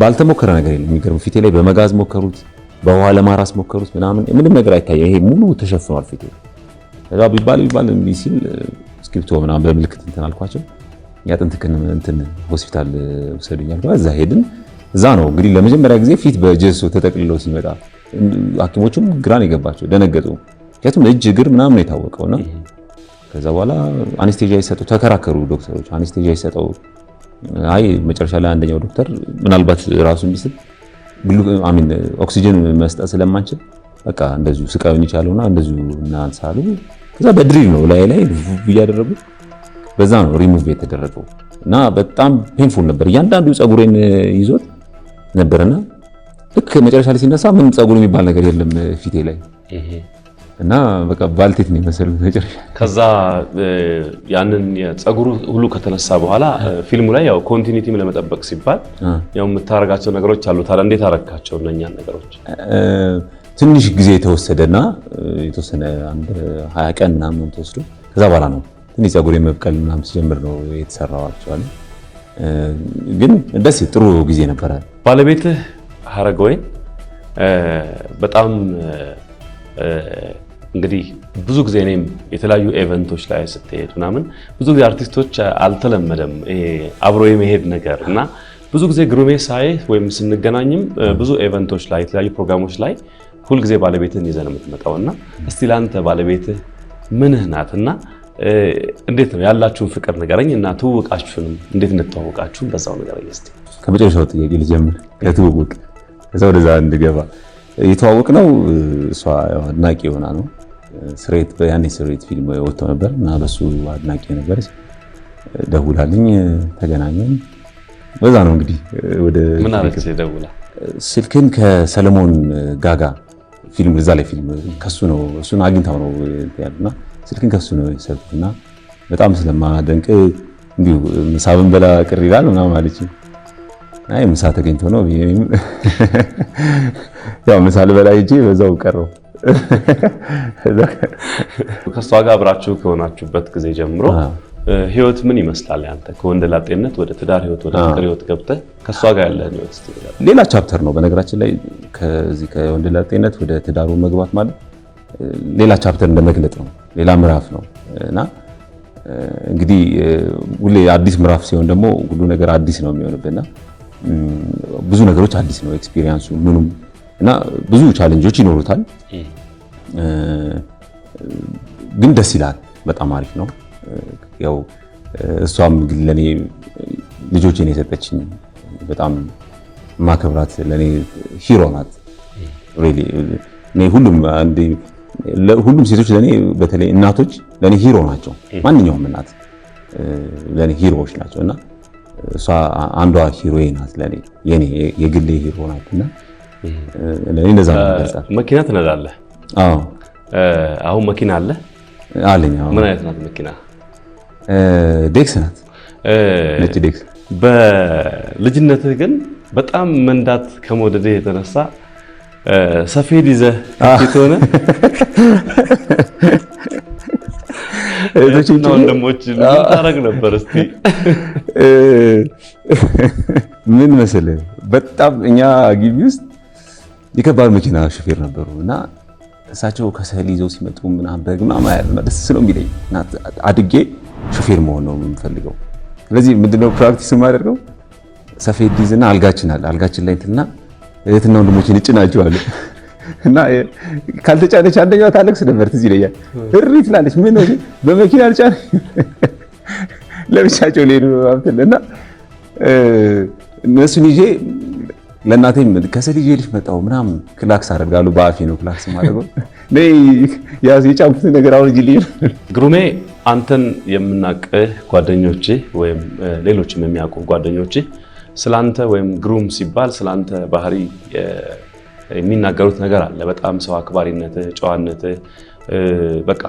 ባልተሞከረ ነገር የለም። የሚገርም ፊቴ ላይ በመጋዝ ሞከሩት፣ በውሃ ለማራስ ሞከሩት ምናምን ምንም ነገር አይታየም። ይሄ ሙሉ ተሸፍኗል ፊቴ። ከዛ ቢባል እንዲህ ሲል እስክሪብቶ ምናምን በምልክት እንትን አልኳቸው። የአጥንት እንትን ሆስፒታል ወሰዱኝ አልኳቸው። እዛ ሄድን። እዛ ነው እንግዲህ ለመጀመሪያ ጊዜ ፊት በጄሶ ተጠቅልሎ ሲመጣ ሐኪሞቹም ግራን የገባቸው ደነገጡ። ምክንያቱም እጅ እግር ምናምን ነው የታወቀውና ከዛ በኋላ አኔስቴጂያ ይሰጠው ተከራከሩ ዶክተሮች። አኔስቴጂያ ይሰጠው አይ መጨረሻ ላይ አንደኛው ዶክተር ምናልባት ራሱን ቢስል ኦክሲጅን መስጠት ስለማንችል በቃ እንደዚሁ ስቃዩን ይቻለውና እንደዚሁ እናንሳሉ። ከዛ በድሪል ነው ላይ እያደረጉ በዛ ነው ሪሙቭ የተደረገው እና በጣም ፔንፉል ነበር። እያንዳንዱ ፀጉሬን ይዞት ነበርና ልክ መጨረሻ ላይ ሲነሳ ምን ፀጉር የሚባል ነገር የለም ፊቴ ላይ እና በቃ ባልቴት ነው የመሰሉት መጨረሻ። ከዛ ያንን የፀጉሩ ሁሉ ከተነሳ በኋላ ፊልሙ ላይ ያው ኮንቲኒቲም ለመጠበቅ ሲባል ያው የምታረጋቸው ነገሮች አሉ። ታዲያ እንዴት አረጋቸው እነኛን ነገሮች? ትንሽ ጊዜ የተወሰደና የተወሰነ አንድ 20 ቀን ምናምን ተወስዶ ከዛ በኋላ ነው ትንሽ ፀጉር የመብቀል ምናምን ሲጀምር ነው የተሰራው። አክቹአሊ ግን ደስ ጥሩ ጊዜ ነበረ። ባለቤትህ ሀረገወይን በጣም እንግዲህ ብዙ ጊዜ እኔም የተለያዩ ኢቨንቶች ላይ ስትሄድ ምናምን ብዙ ጊዜ አርቲስቶች አልተለመደም ይሄ አብሮ የመሄድ ነገር እና ብዙ ጊዜ ግሩሜ ሳይ ወይም ስንገናኝም ብዙ ኢቨንቶች ላይ የተለያዩ ፕሮግራሞች ላይ ሁልጊዜ ባለቤትህን ይዘህ ነው የምትመጣውና እስቲ ላንተ ባለቤትህ ምንህ ናትና እንዴት ነው ያላችሁን ፍቅር ንገረኝ እና ትውውቃችሁንም እንዴት እንተዋወቃችሁ በዛው ንገረኝ እስቲ። ከመጨረሻው ጥያቄ ልጀምር ከትውውቅ ከዛ ወደዛ እንድገባ። የተዋወቅነው እሷ አድናቂ ሆና ነው። ስሬት በያኔ ስሬት ፊልም ወጥቶ ነበር እና በሱ አድናቂ ነበረች። ደውላልኝ ተገናኘን። በዛ ነው እንግዲህ ወደ ምን አለች ደውላ? ስልክን ከሰለሞን ጋጋ ፊልም እዛ ላይ ፊልም ከሱ ነው እሱን አግኝታው ነው ያሉና ስልክን ከሱ ነው የሰጡትና በጣም ስለማደንቅ እንዲሁ ምሳ ብንበላ ቅር ይላል ምናምን አለች። አይ ምሳ ተገኝቶ ነው ያው ምሳ ልበላ ሂጄ በዛው ቀረው። ከሷ ጋር አብራችሁ ከሆናችሁበት ጊዜ ጀምሮ ህይወት ምን ይመስላል? ያንተ ከወንደላጤነት ወደ ትዳር ህይወት ወደ ፍቅር ህይወት ገብተህ ከሷ ጋር ያለ ህይወት እስቲ ሌላ ቻፕተር ነው። በነገራችን ላይ ከዚህ ከወንደላጤነት ወደ ትዳሩ መግባት ማለት ሌላ ቻፕተር እንደመግለጥ ነው፣ ሌላ ምዕራፍ ነው እና እንግዲህ ሁሌ አዲስ ምዕራፍ ሲሆን ደግሞ ሁሉ ነገር አዲስ ነው የሚሆንብና ብዙ ነገሮች አዲስ ነው ኤክስፒሪየንሱ ምኑም እና ብዙ ቻሌንጆች ይኖሩታል። ግን ደስ ይላል፣ በጣም አሪፍ ነው። ያው እሷም ግን ለኔ ልጆቼን የሰጠችኝ በጣም ማከብራት ለኔ ሂሮ ናት። ሪሊ እኔ ሁሉም ሴቶች ለኔ በተለይ እናቶች ለኔ ሂሮ ናቸው። ማንኛውም እናት ለኔ ሂሮዎች ናቸው እና እሷ አንዷ ሂሮዬ ናት ለኔ የኔ የግሌ ሂሮ ናትና ለኔ እንደዛ ነው ያሳፍ። መኪና ትነዳለህ? አዎ። አሁን መኪና አለ አለኝ። አዎ። ምን አይነት ናት መኪና? ዴክስ ናት፣ ነጭ ዴክስ። በልጅነትህ ግን በጣም መንዳት ከመውደድህ የተነሳ ሰፌድ ይዘህ ፊት ሆነ እዚህና ወንድሞች ምን ታረግ ነበር? እስቲ ምን መሰለህ በጣም እኛ ግቢ ውስጥ የከባድ መኪና ሹፌር ነበሩ እና እሳቸው ከሰል ይዘው ሲመጡ ምናምን በግ ምናምን ያለ ደስ ነው የሚለኝ እና አድጌ ሹፌር መሆን ነው የምፈልገው። ስለዚህ ምንድነው ፕራክቲስ የማደርገው ሰፌድ ይዝና አልጋችን ላይ እንትና እህትና ወንድሞችን እጭናቸዋለሁ እና ካልተጫነች አንደኛዋ ታለቅስ ነበር፣ ትዝ ይለኛል። እሪ ትላለች፣ ምን ነው በመኪና አልጫነ ለብቻቸው ሊሄዱ እና እነሱን ይዤ ለእናቴም ከስል ይዤልሽ መጣሁ ምናምን ክላክስ አደርጋለሁ። በአፌ ነው ክላክስ ማድረገው። የጫንኩትን ነገር አውርጅልኝ። ግሩሜ አንተን የምናውቅህ ጓደኞችህ ወይም ሌሎችም የሚያውቁ ጓደኞችህ ስላንተ ወይም ግሩም ሲባል ስላንተ ባህሪ የሚናገሩት ነገር አለ። በጣም ሰው አክባሪነትህ፣ ጨዋነትህ፣ በቃ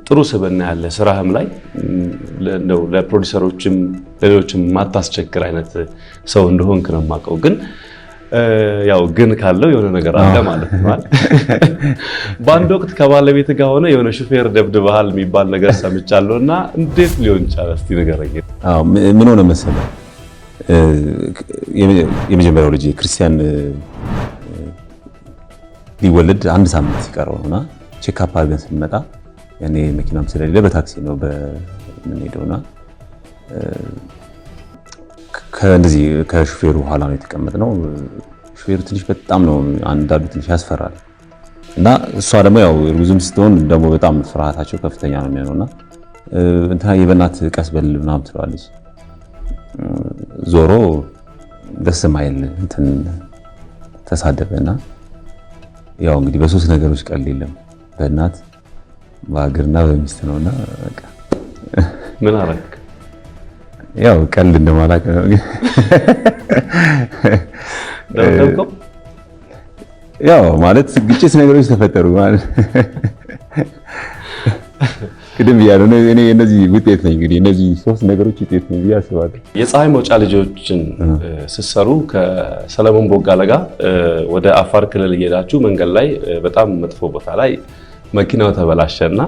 ጥሩ ስብዕና ያለ ስራህም ላይ ለፕሮዲሰሮችም ለሌሎችም ማታስቸግር አይነት ሰው እንደሆንክ ነው የማውቀው። ግን ያው ግን ካለው የሆነ ነገር አለ ማለት ነው። በአንድ ወቅት ከባለቤት ጋር ሆነ የሆነ ሹፌር ደብድበሃል የሚባል ነገር ሰምቻለሁ እና እንዴት ሊሆን ይችላል? እስቲ ንገረኝ። ምን ሆነ መሰለህ የመጀመሪያው ልጅ ክርስቲያን ሊወለድ አንድ ሳምንት ሲቀረው ነውና ቼክአፕ አድርገን ስንመጣ ያኔ መኪናም ስለሌለ በታክሲ ነው በምንሄደውና ከእንደዚህ ከሹፌሩ ኋላ ነው የተቀመጥነው። ሹፌሩ ትንሽ በጣም ነው አንዳንዱ ትንሽ ያስፈራል እና እሷ ደግሞ ያው እርጉዝም ስትሆን ደግሞ በጣም ፍርሃታቸው ከፍተኛ ነው የሚሆነውና እንትና የበናት ቀስ በል ምናምን ትለዋለች። ዞሮ ደስ ማይል እንትን ተሳደበና ያው እንግዲህ በሶስት ነገሮች ቀልድ የለም በእናት በሀገርና በሚስት ነውና በቃ ምን አደረክ? ያው ቀልድ እንደማላውቅ ነው ደብቀው ያው ማለት ግጭት ነገሮች ተፈጠሩ ማለት ቅድም ብያለሁ። እኔ እነዚህ ውጤት ነኝ እንግዲህ እነዚህ ሶስት ነገሮች ውጤት ነኝ ብዬ አስባለሁ። የፀሐይ መውጫ ልጆችን ስትሰሩ ከሰለሞን ቦጋለ ጋር ወደ አፋር ክልል እየሄዳችሁ መንገድ ላይ በጣም መጥፎ ቦታ ላይ መኪናው ተበላሸና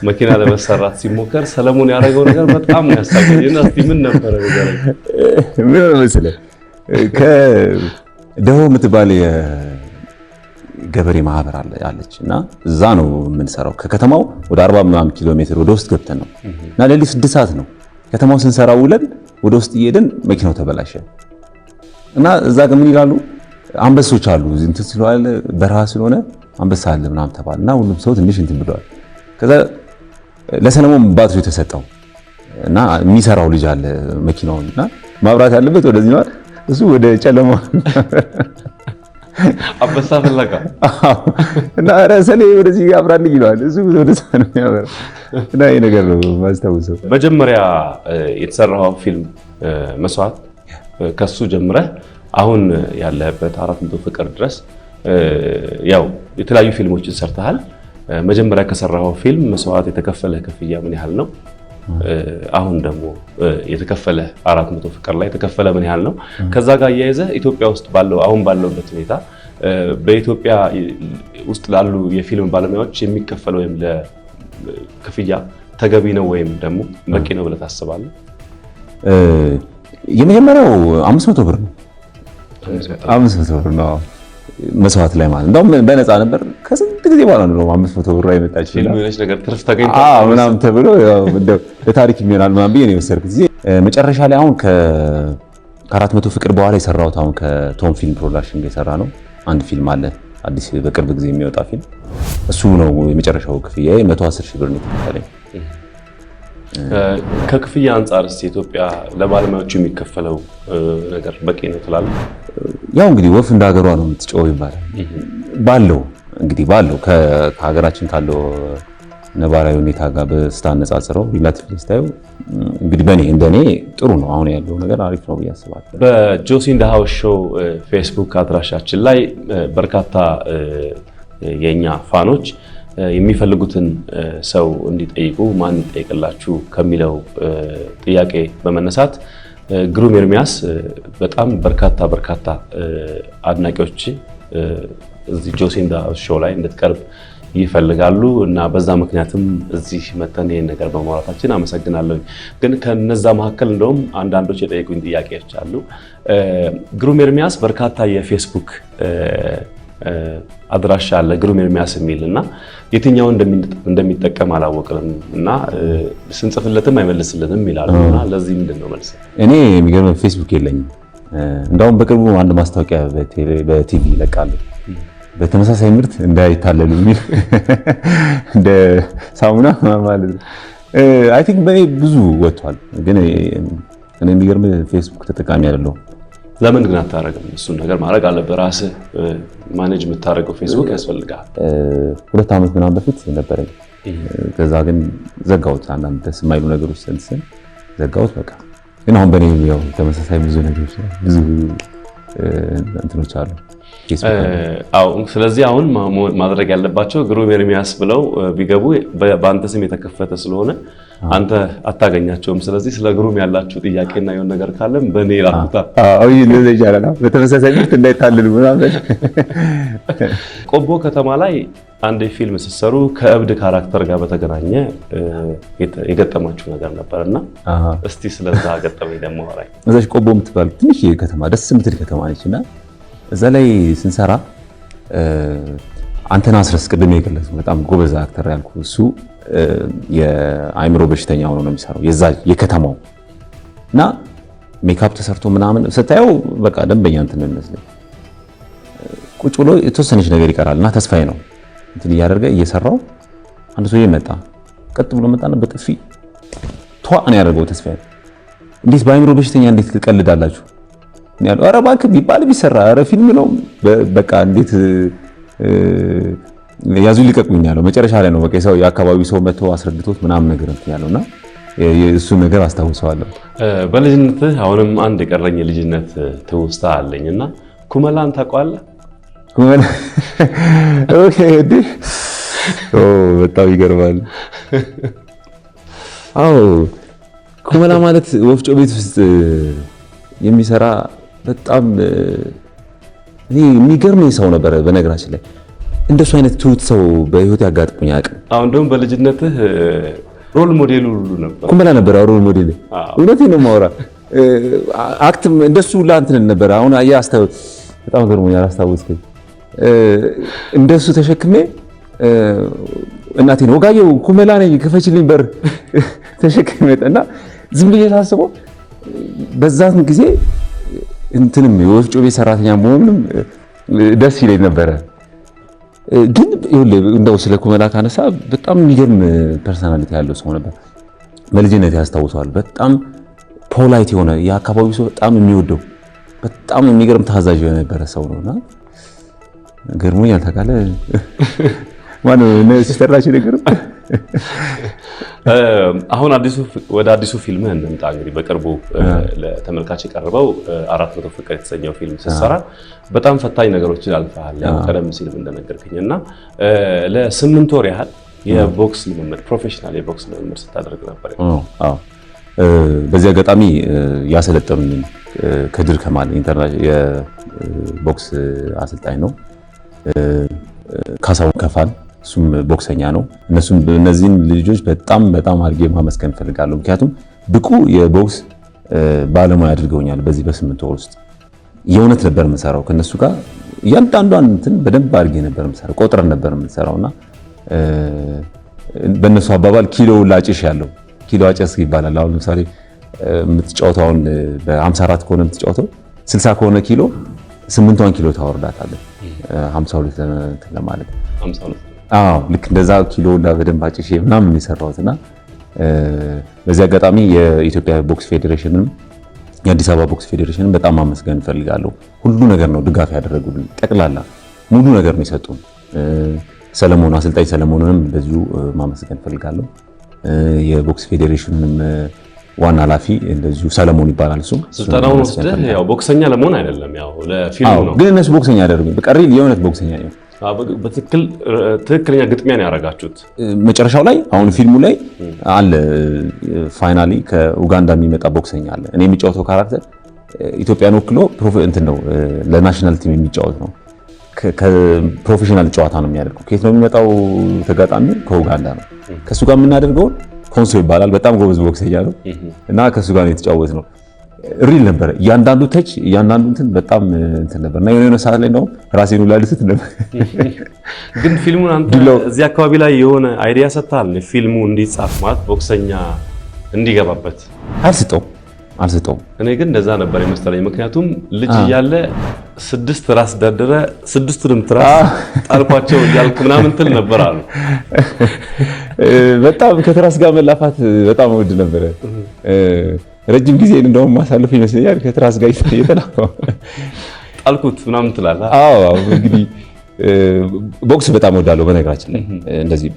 መኪና ለመሰራት ሲሞከር ሰለሞን ያደረገው ነገር በጣም ያሳቀኝና እስቲ ምን ነበር ነገር? ምን መሰለህ ከደሆ የምትባል የገበሬ ማህበር አለች እና እዛ ነው የምንሰራው። ከከተማው ወደ 40 ምናምን ኪሎ ሜትር ወደ ውስጥ ገብተን ነው እና ሌሊት 6 ሰዓት ነው ከተማው ስንሰራ ውለን ወደ ውስጥ እየሄድን መኪናው ተበላሸ እና እዛ ግን ምን ይላሉ አንበሶች አሉ እንትን ስለዋለ በረሃ ስለሆነ አንበሳ አለ ምናምን ተባልና ሁሉም ሰው ትንሽ እንትን ብለዋል። ከዛ ለሰለሞን ባትሪ ተሰጠው እና የሚሰራው ልጅ አለ መኪናውና ማብራት ያለበት ወደዚህ ነው እሱ ወደ ጨለማ አንበሳ ፈለጋ እና ረሰሌ ወደዚህ አብራልኝ ይላል እሱ ወደዛ ነው ያበራ እና ይሄ ነገር ነው ማስተውሰው። መጀመሪያ የተሰራው ፊልም መስዋዕት ከሱ ጀምረህ አሁን ያለበት 400 ፍቅር ድረስ ያው የተለያዩ ፊልሞችን ሰርተሃል። መጀመሪያ ከሰራው ፊልም መስዋዕት የተከፈለ ክፍያ ምን ያህል ነው? አሁን ደግሞ የተከፈለ 400 ፍቅር ላይ የተከፈለ ምን ያህል ነው? ከዛ ጋር እያይዘህ ኢትዮጵያ ውስጥ ባለው አሁን ባለውበት ሁኔታ በኢትዮጵያ ውስጥ ላሉ የፊልም ባለሙያዎች የሚከፈለው ወይም ለክፍያ ተገቢ ነው ወይም ደግሞ በቂ ነው ብለህ ታስባለህ? የመጀመሪያው 500 ብር ነው። 500 ብር ነው መስዋዕት ላይ ማለት እንደውም በነፃ ነበር። ከስንት ጊዜ በኋላ ነው 500 ብር አይመጣች ይላል ነገር ትርፍ ተገኝቶ ምናምን ተብሎ እንደው ለታሪክ የሚሆናል ምናምን ብዬ ነው የወሰድኩት። መጨረሻ ላይ አሁን ከ400 ፍቅር በኋላ የሰራሁት አሁን ከቶም ፊልም ፕሮዳክሽን ጋር የሰራ ነው አንድ ፊልም አለ አዲስ በቅርብ ጊዜ የሚወጣ ፊልም። እሱ ነው የመጨረሻው ክፍያዬ 110 ሺህ ብር ነው የተከፈለኝ። ከክፍያ አንጻርስ ኢትዮጵያ ለባለሙያዎቹ የሚከፈለው ነገር በቂ ነው ትላለህ? ያው እንግዲህ ወፍ እንደ ሀገሯ ነው የምትጮህ ይባላል። ባለው ከሀገራችን ካለው ነባራዊ ሁኔታ ጋር በስታነጻጽረው ሪላቲቭሊ ስታየው እንግዲህ እንደኔ ጥሩ ነው። አሁን ያለው ነገር አሪፍ ነው ብዬ አስባለሁ። በጆሲ ኢን ዘ ሃውስ ሾው ፌስቡክ አድራሻችን ላይ በርካታ የኛ ፋኖች የሚፈልጉትን ሰው እንዲጠይቁ ማን ይጠይቅላችሁ ከሚለው ጥያቄ በመነሳት ግሩም ኤርሚያስ በጣም በርካታ አድናቂዎች እዚህ ጆሲ ኢን ዘ ሃውስ ሾው ላይ እንድትቀርብ ይፈልጋሉ እና በዛ ምክንያትም እዚህ መተን ይሄን ነገር በማውራታችን አመሰግናለሁ። ግን ከነዛ መካከል እንደውም አንዳንዶች የጠየቁኝ ጥያቄዎች አሉ። ግሩም ኤርሚያስ በርካታ የፌስቡክ አድራሻ አለ ግሩም ኤርሚያስ የሚል እና የትኛው እንደሚጠቀም አላወቅንም እና ስንጽፍለትም አይመልስልንም ይላሉ እና ለዚህ ምንድን ነው መልስ? እኔ የሚገርም ፌስቡክ የለኝም። እንደውም በቅርቡ አንድ ማስታወቂያ በቲቪ ይለቃሉ በተመሳሳይ ምርት እንዳይታለሉ የሚል እንደ ሳሙና ማለት ነው አይ ቲንክ በኔ ብዙ ወጥቷል፣ ግን እኔ የሚገርም ፌስቡክ ተጠቃሚ አይደለሁም። ለምን ግን አታረግም? እሱን ነገር ማድረግ አለብህ። ራስህ ማኔጅ የምታደርገው ፌስቡክ ያስፈልጋል። 2 ዓመት ምናምን በፊት ነበረኝ። ከዛ ግን ዘጋሁት። አንዳንድ ደስ የማይሉ ነገሮች ሰንሰን ዘጋሁት በቃ። ግን አሁን በኔ ያው ተመሳሳይ ብዙ ነገሮች ብዙ እንትኖች አሉ። አዎ ስለዚህ አሁን ማድረግ ያለባቸው ግሩም ኤርሚያስ ብለው ቢገቡ በአንተ ስም የተከፈተ ስለሆነ አንተ አታገኛቸውም። ስለዚህ ስለ ግሩም ያላችሁ ጥያቄና የሆነ ነገር ካለም በኔ ላኩታ። አዎ እንደዛ ይቻላል። በተመሳሳይ ምርት እንዳይታልሉ ምናምን። ቆቦ ከተማ ላይ አንድ ፊልም ስትሰሩ ከእብድ ካራክተር ጋር በተገናኘ የገጠማችሁ ነገር ነበርና እስቲ ስለዛ ገጠመኝ ደግሞ አውራኝ። እዛች ቆቦ የምትባል ትንሽ ከተማ ደስ የምትል ከተማ ነችና እዛ ላይ ስንሰራ አንተነህ አስረስ ቅድም የገለጽኩ በጣም ጎበዝ አክተር ያልኩ እሱ የአእምሮ በሽተኛ ሆኖ ነው የሚሰራው የዛ የከተማው እና ሜካፕ ተሰርቶ ምናምን ስታየው በቃ ደንበኛ እንትን ነው የሚመስለው። ቁጭ ብሎ የተወሰነች ነገር ይቀራል እና ተስፋዬ ነው እንትን እያደረገ እየሰራው አንድ ሰውዬ መጣ። ቀጥ ብሎ መጣና በጥፊ ነው ያደረገው ተስፋዬ። እንዴት በአእምሮ በሽተኛ እንዴት ትቀልዳላችሁ? ያለው ኧረ እባክህ ቢባል ቢሰራ ኧረ ፊልም ነው በቃ እንዴት ያዙ ሊቀቁኝ ያለው መጨረሻ ላይ ነው። በቃ የአካባቢው ሰው መጥቶ አስረድቶት ምናምን ነገር እንትን ያለውና እሱ ነገር አስታውሰዋለሁ። በልጅነትህ አሁንም አንድ የቀረኝ የልጅነት ትውስታ አለኝና ኩመላን ታውቀዋለህ? ኩመላ ኦኬ በጣም ይገርማል። አዎ ኩመላ ማለት ወፍጮ ቤት ውስጥ የሚሰራ በጣም የሚገርመኝ ሰው ነበረ። በነገራችን ላይ እንደሱ አይነት ትሁት ሰው በህይወት ያጋጥሙኝ አያውቅም። አሁን ደግሞ በልጅነትህ ሮል ሞዴል ሁሉ ነበር። ኩመላ ነበር ሮል ሞዴል። እውነቴን ነው የማወራ። አክትም እንደሱ ላንትን ነበር። አሁን በጣም ገርሞኛል አስታወስከኝ። እንደሱ ተሸክሜ እናቴን ወጋየው ኩመላ ነኝ ክፈችልኝ በር ተሸክሜ እና ዝም ብዬ ሳስበው በዛን ጊዜ እንትንም የወፍጮ ቤት ሰራተኛ መሆንም ደስ ይለኝ ነበረ። ግን እንደው ስለ ኩመላ ካነሳ በጣም የሚገርም ፐርሰናሊቲ ያለው ሰው ነበር። በልጅነት ያስታውሰዋል። በጣም ፖላይት የሆነ የአካባቢው ሰው በጣም የሚወደው በጣም የሚገርም ታዛዥ የነበረ ሰው ነውና ገርሞኛል። ታውቃለህ ማነው ሲስተራችን ነገር አሁን ወደ አዲሱ ፊልምህ እንምጣ። እንግዲህ በቅርቡ ለተመልካች የቀረበው 400 ፍቅር የተሰኘው ፊልም ስትሰራ በጣም ፈታኝ ነገሮችን አልፈሃል። ቀደም ሲል እንደነገርከኝ እና ለ8 ወር ያህል የቦክስ ልምምድ ፕሮፌሽናል የቦክስ ልምምድ ስታደርግ ነበር። አዎ በዚህ አጋጣሚ ያሰለጠኑኝ ከድር ከማል ኢንተርናሽናል የቦክስ አሰልጣኝ ነው ካሳሁን ከፋል፣ እሱም ቦክሰኛ ነው። እነዚህን ልጆች በጣም አድርጌ ማመስገን ፈልጋለሁ። ምክንያቱም ብቁ የቦክስ ባለሙያ አድርገውኛል። በዚህ በ8 ወር ውስጥ የእውነት ነበር የምሰራው ከነሱ ጋር እያንዳንዷን እንትን በደንብ አድርጌ ነበር የምሰራው። ቆጥረን ነበር የምንሰራውና በእነሱ አባባል ኪሎ ላጭሽ ያለው ኪሎ አጨስ ይባላል። አሁን ለምሳሌ የምትጫወተውን በ54 ከሆነ የምትጫወተው 60 ከሆነ ኪሎ 8ቷን ኪሎ ታወርዳታለህ 52 ለማለት 52። አዎ ልክ እንደዛ ኪሎ በደንብ አጭሼ ምናምን የሰራሁትና በዚህ አጋጣሚ የኢትዮጵያ ቦክስ ፌዴሬሽንን የአዲስ አበባ ቦክስ ፌዴሬሽንን በጣም ማመስገን እፈልጋለሁ። ሁሉ ነገር ነው ድጋፍ ያደረጉልን፣ ጠቅላላ ሙሉ ነገር ነው የሰጡን። ሰለሞን አሰልጣኝ ሰለሞንንም እንደዚሁ ማመስገን እፈልጋለሁ። የቦክስ ፌዴሬሽንም ዋና ኃላፊ እንደዚሁ ሰለሞን ይባላል። እሱም ስልጠናውን ወስደህ ያው ቦክሰኛ ለመሆን አይደለም ያው ለፊልም ነው። ግን እነሱ ቦክሰኛ ያደርጉኝ በቃ ሪል የእውነት ቦክሰኛ ነው። ትክክለኛ ግጥሚያ ነው ያደረጋችሁት። መጨረሻው ላይ አሁን ፊልሙ ላይ አለ ፋይናሊ ከኡጋንዳ የሚመጣ ቦክሰኛ አለ። እኔ የሚጫወተው ካራክተር ኢትዮጵያን ወክሎ እንትን ነው ለናሽናል ቲም የሚጫወት ነው። ከፕሮፌሽናል ጨዋታ ነው የሚያደርገው። ከየት ነው የሚመጣው ተጋጣሚ? ከኡጋንዳ ነው። ከሱ ጋር የምናደርገው ኮንሶ ይባላል። በጣም ጎበዝ ቦክሰኛ ነው እና ከሱ ጋር ነው የተጫወት ነው። ሪል ነበር እያንዳንዱ ተች እያንዳንዱ እንትን በጣም እንትን ነበር እና የሆነ ሰዓት ላይ ነው ራሴን ሁላ ልስት ነበር። ግን ፊልሙን አንተ እዚህ አካባቢ ላይ የሆነ አይዲያ ሰጥተሃል ፊልሙ እንዲጻፍ ማለት ቦክሰኛ እንዲገባበት? አልሰጠውም። አልሰጠውም። እኔ ግን እንደዛ ነበር የመሰለኝ። ምክንያቱም ልጅ እያለ 6 ትራስ ደርድረ 6ቱንም ትራስ ጣልኳቸው እያልክ ምናምን ትል ነበር አሉ። በጣም ከትራስ ጋር መላፋት በጣም ወድ ነበረ። ረጅም ጊዜ እንደውም ማሳለፍ ይመስለኛል ከትራስ ጋር እየተላፋው ጣልኩት ምናምን ትላለህ። አዎ እንግዲህ ቦክስ በጣም ወዳለሁ። በነገራችን ላይ እንደዚህ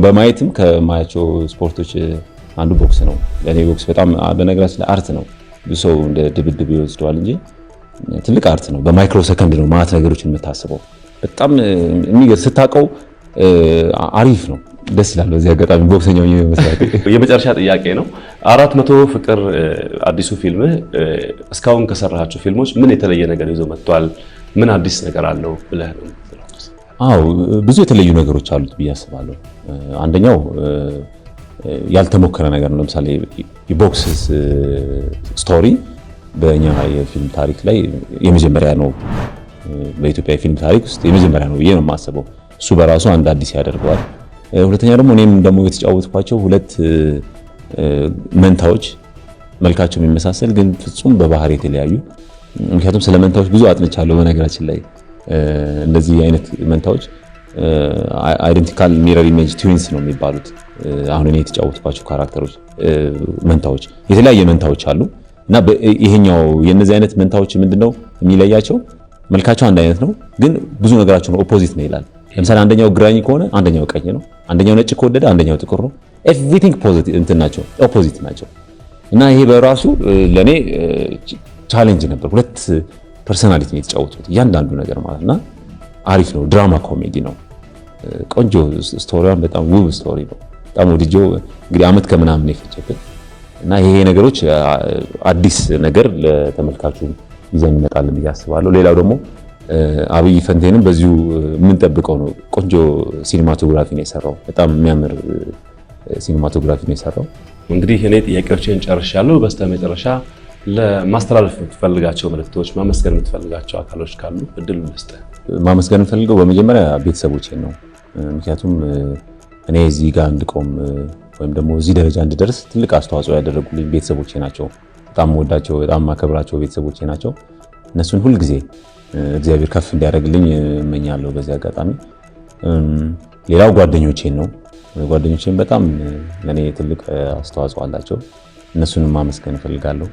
በማየትም ከማያቸው ስፖርቶች አንዱ ቦክስ ነው። ለኔ ቦክስ በጣም በነገራችን ላይ አርት ነው። ብዙ ሰው እንደ ድብድብ ይወስደዋል እንጂ ትልቅ አርት ነው። በማይክሮ ሰከንድ ነው ማለት ነገሮችን የምታስበው። በጣም የሚገርም ስታውቀው አሪፍ ነው። ደስ ይላል። በዚህ አጋጣሚ ቦክሰኛው ይመስላል። የመጨረሻ ጥያቄ ነው። 400 ፍቅር አዲሱ ፊልም እስካሁን ከሰራሃቸው ፊልሞች ምን የተለየ ነገር ይዞ መጥቷል? ምን አዲስ ነገር አለው ብለህ ነው? አዎ ብዙ የተለዩ ነገሮች አሉት ብዬ አስባለሁ። አንደኛው ያልተሞከረ ነገር ነው። ለምሳሌ የቦክስ ስቶሪ በእኛ የፊልም ታሪክ ላይ የመጀመሪያ ነው። በኢትዮጵያ የፊልም ታሪክ ውስጥ የመጀመሪያ ነው ብዬ ነው የማስበው። እሱ በራሱ አንድ አዲስ ያደርገዋል። ሁለተኛ ደግሞ እኔም ደግሞ የተጫወትኳቸው 2 መንታዎች መልካቸው የሚመሳሰል ግን ፍጹም በባህሪ የተለያዩ። ምክንያቱም ስለ መንታዎች ብዙ አጥንቻለሁ። በነገራችን ላይ እንደዚህ አይነት መንታዎች አይደንቲካል ሚረር ኢሜጅ ትዊንስ ነው የሚባሉት። አሁን እኔ የተጫወትኳቸው ካራክተሮች መንታዎች የተለያየ መንታዎች አሉ እና ይሄኛው የነዚህ አይነት መንታዎች ምንድነው የሚለያቸው? መልካቸው አንድ አይነት ነው ግን ብዙ ነገራቸው ነው ኦፖዚት ነው ይላል። ለምሳሌ አንደኛው ግራኝ ከሆነ አንደኛው ቀኝ ነው። አንደኛው ነጭ ከወደደ አንደኛው ጥቁር ነው። ኤቭሪቲንግ ፖዚቲቭ እንትን ናቸው፣ ኦፖዚት ናቸው። እና ይሄ በራሱ ለኔ ቻሌንጅ ነበር። 2 ፐርሰናሊቲ ነው የተጫወቱት እያንዳንዱ ነገር ማለትና አሪፍ ነው። ድራማ ኮሜዲ ነው። ቆንጆ ስቶሪዋን በጣም ውብ ስቶሪ ነው። በጣም ወድጄው እንግዲህ ዓመት ከምናምን የፈጀብን እና ይሄ ነገሮች አዲስ ነገር ለተመልካቹ ይዘን እንመጣለን ብዬ አስባለሁ። ሌላው ደግሞ አብይ ፈንቴንም በዚሁ የምንጠብቀው ነው። ቆንጆ ሲኒማቶግራፊ ነው የሰራው። በጣም የሚያምር ሲኒማቶግራፊ ነው የሰራው። እንግዲህ እኔ ጥያቄዎችን ጨርሻለሁ። በስተመጨረሻ ለማስተላለፍ የምትፈልጋቸው መልእክቶች፣ ማመስገን የምትፈልጋቸው አካሎች ካሉ እድሉን ልስጥህ። ማመስገን የምፈልገው በመጀመሪያ ቤተሰቦቼን ነው። ምክንያቱም እኔ እዚህ ጋር እንድቆም ወይም ደግሞ እዚህ ደረጃ እንድደርስ ትልቅ አስተዋጽኦ ያደረጉልኝ ቤተሰቦቼ ናቸው። በጣም ወዳቸው፣ በጣም ማከብራቸው ቤተሰቦቼ ናቸው። እነሱን ሁልጊዜ እግዚአብሔር ከፍ እንዲያደርግልኝ እመኛለሁ በዚህ አጋጣሚ። ሌላው ጓደኞቼን ነው። ጓደኞቼን በጣም ለኔ ትልቅ አስተዋጽኦ አላቸው። እነሱንም ማመስገን እፈልጋለሁ።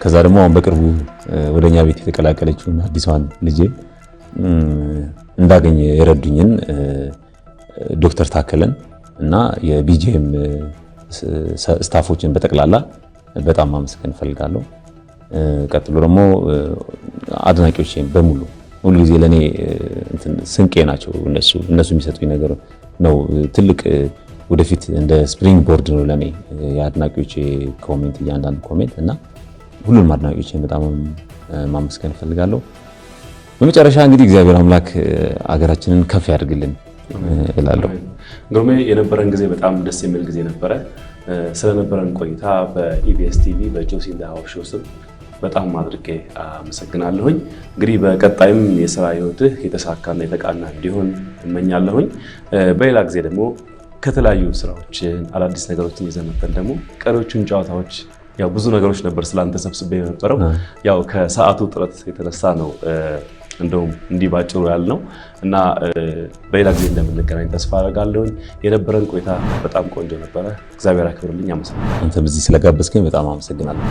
ከዛ ደግሞ አሁን በቅርቡ ወደኛ ቤት የተቀላቀለችውን አዲሷን ልጄ እንዳገኝ የረዱኝን ዶክተር ታከለን እና የቢጂኤም ስታፎችን በጠቅላላ በጣም ማመስገን እፈልጋለሁ። ቀጥሎ ደግሞ አድናቂዎቼን በሙሉ ሁልጊዜ ለኔ ስንቄ ናቸው። እነሱ የሚሰጡኝ ነገር ነው ትልቅ ወደፊት እንደ ስፕሪንግ ቦርድ ነው ለኔ የአድናቂዎቼ ኮሜንት፣ እያንዳንዱ ኮሜንት እና ሁሉንም አድናቂዎቼን በጣም ማመስገን እፈልጋለሁ። በመጨረሻ እንግዲህ እግዚአብሔር አምላክ አገራችንን ከፍ ያድርግልን እላለሁ። ግሩሜ የነበረን ጊዜ በጣም ደስ የሚል ጊዜ ነበረ። ስለነበረን ቆይታ በኢቢኤስ ቲቪ በጆሲ ኢን ዘ ሃውስ ሾው ስም በጣም አድርጌ አመሰግናለሁኝ። እንግዲህ በቀጣይም የስራ ህይወትህ የተሳካና የተቃና እንዲሆን እመኛለሁኝ። በሌላ ጊዜ ደግሞ ከተለያዩ ስራዎችን አዳዲስ ነገሮችን ይዘን መጥተን ደግሞ ቀሪዎቹን ጨዋታዎች ያው ብዙ ነገሮች ነበር ስላንተ ሰብስቤ የነበረው ያው ከሰዓቱ ጥረት የተነሳ ነው እንደውም እንዲህ ባጭሩ ያልነው እና በሌላ ጊዜ እንደምንገናኝ ተስፋ አደርጋለሁኝ። የነበረን ቆይታ በጣም ቆንጆ ነበረ። እግዚአብሔር ያክብርልኝ። አመሰግናለሁ። አንተም እዚህ ስለጋበዝከኝ በጣም አመሰግናለሁ።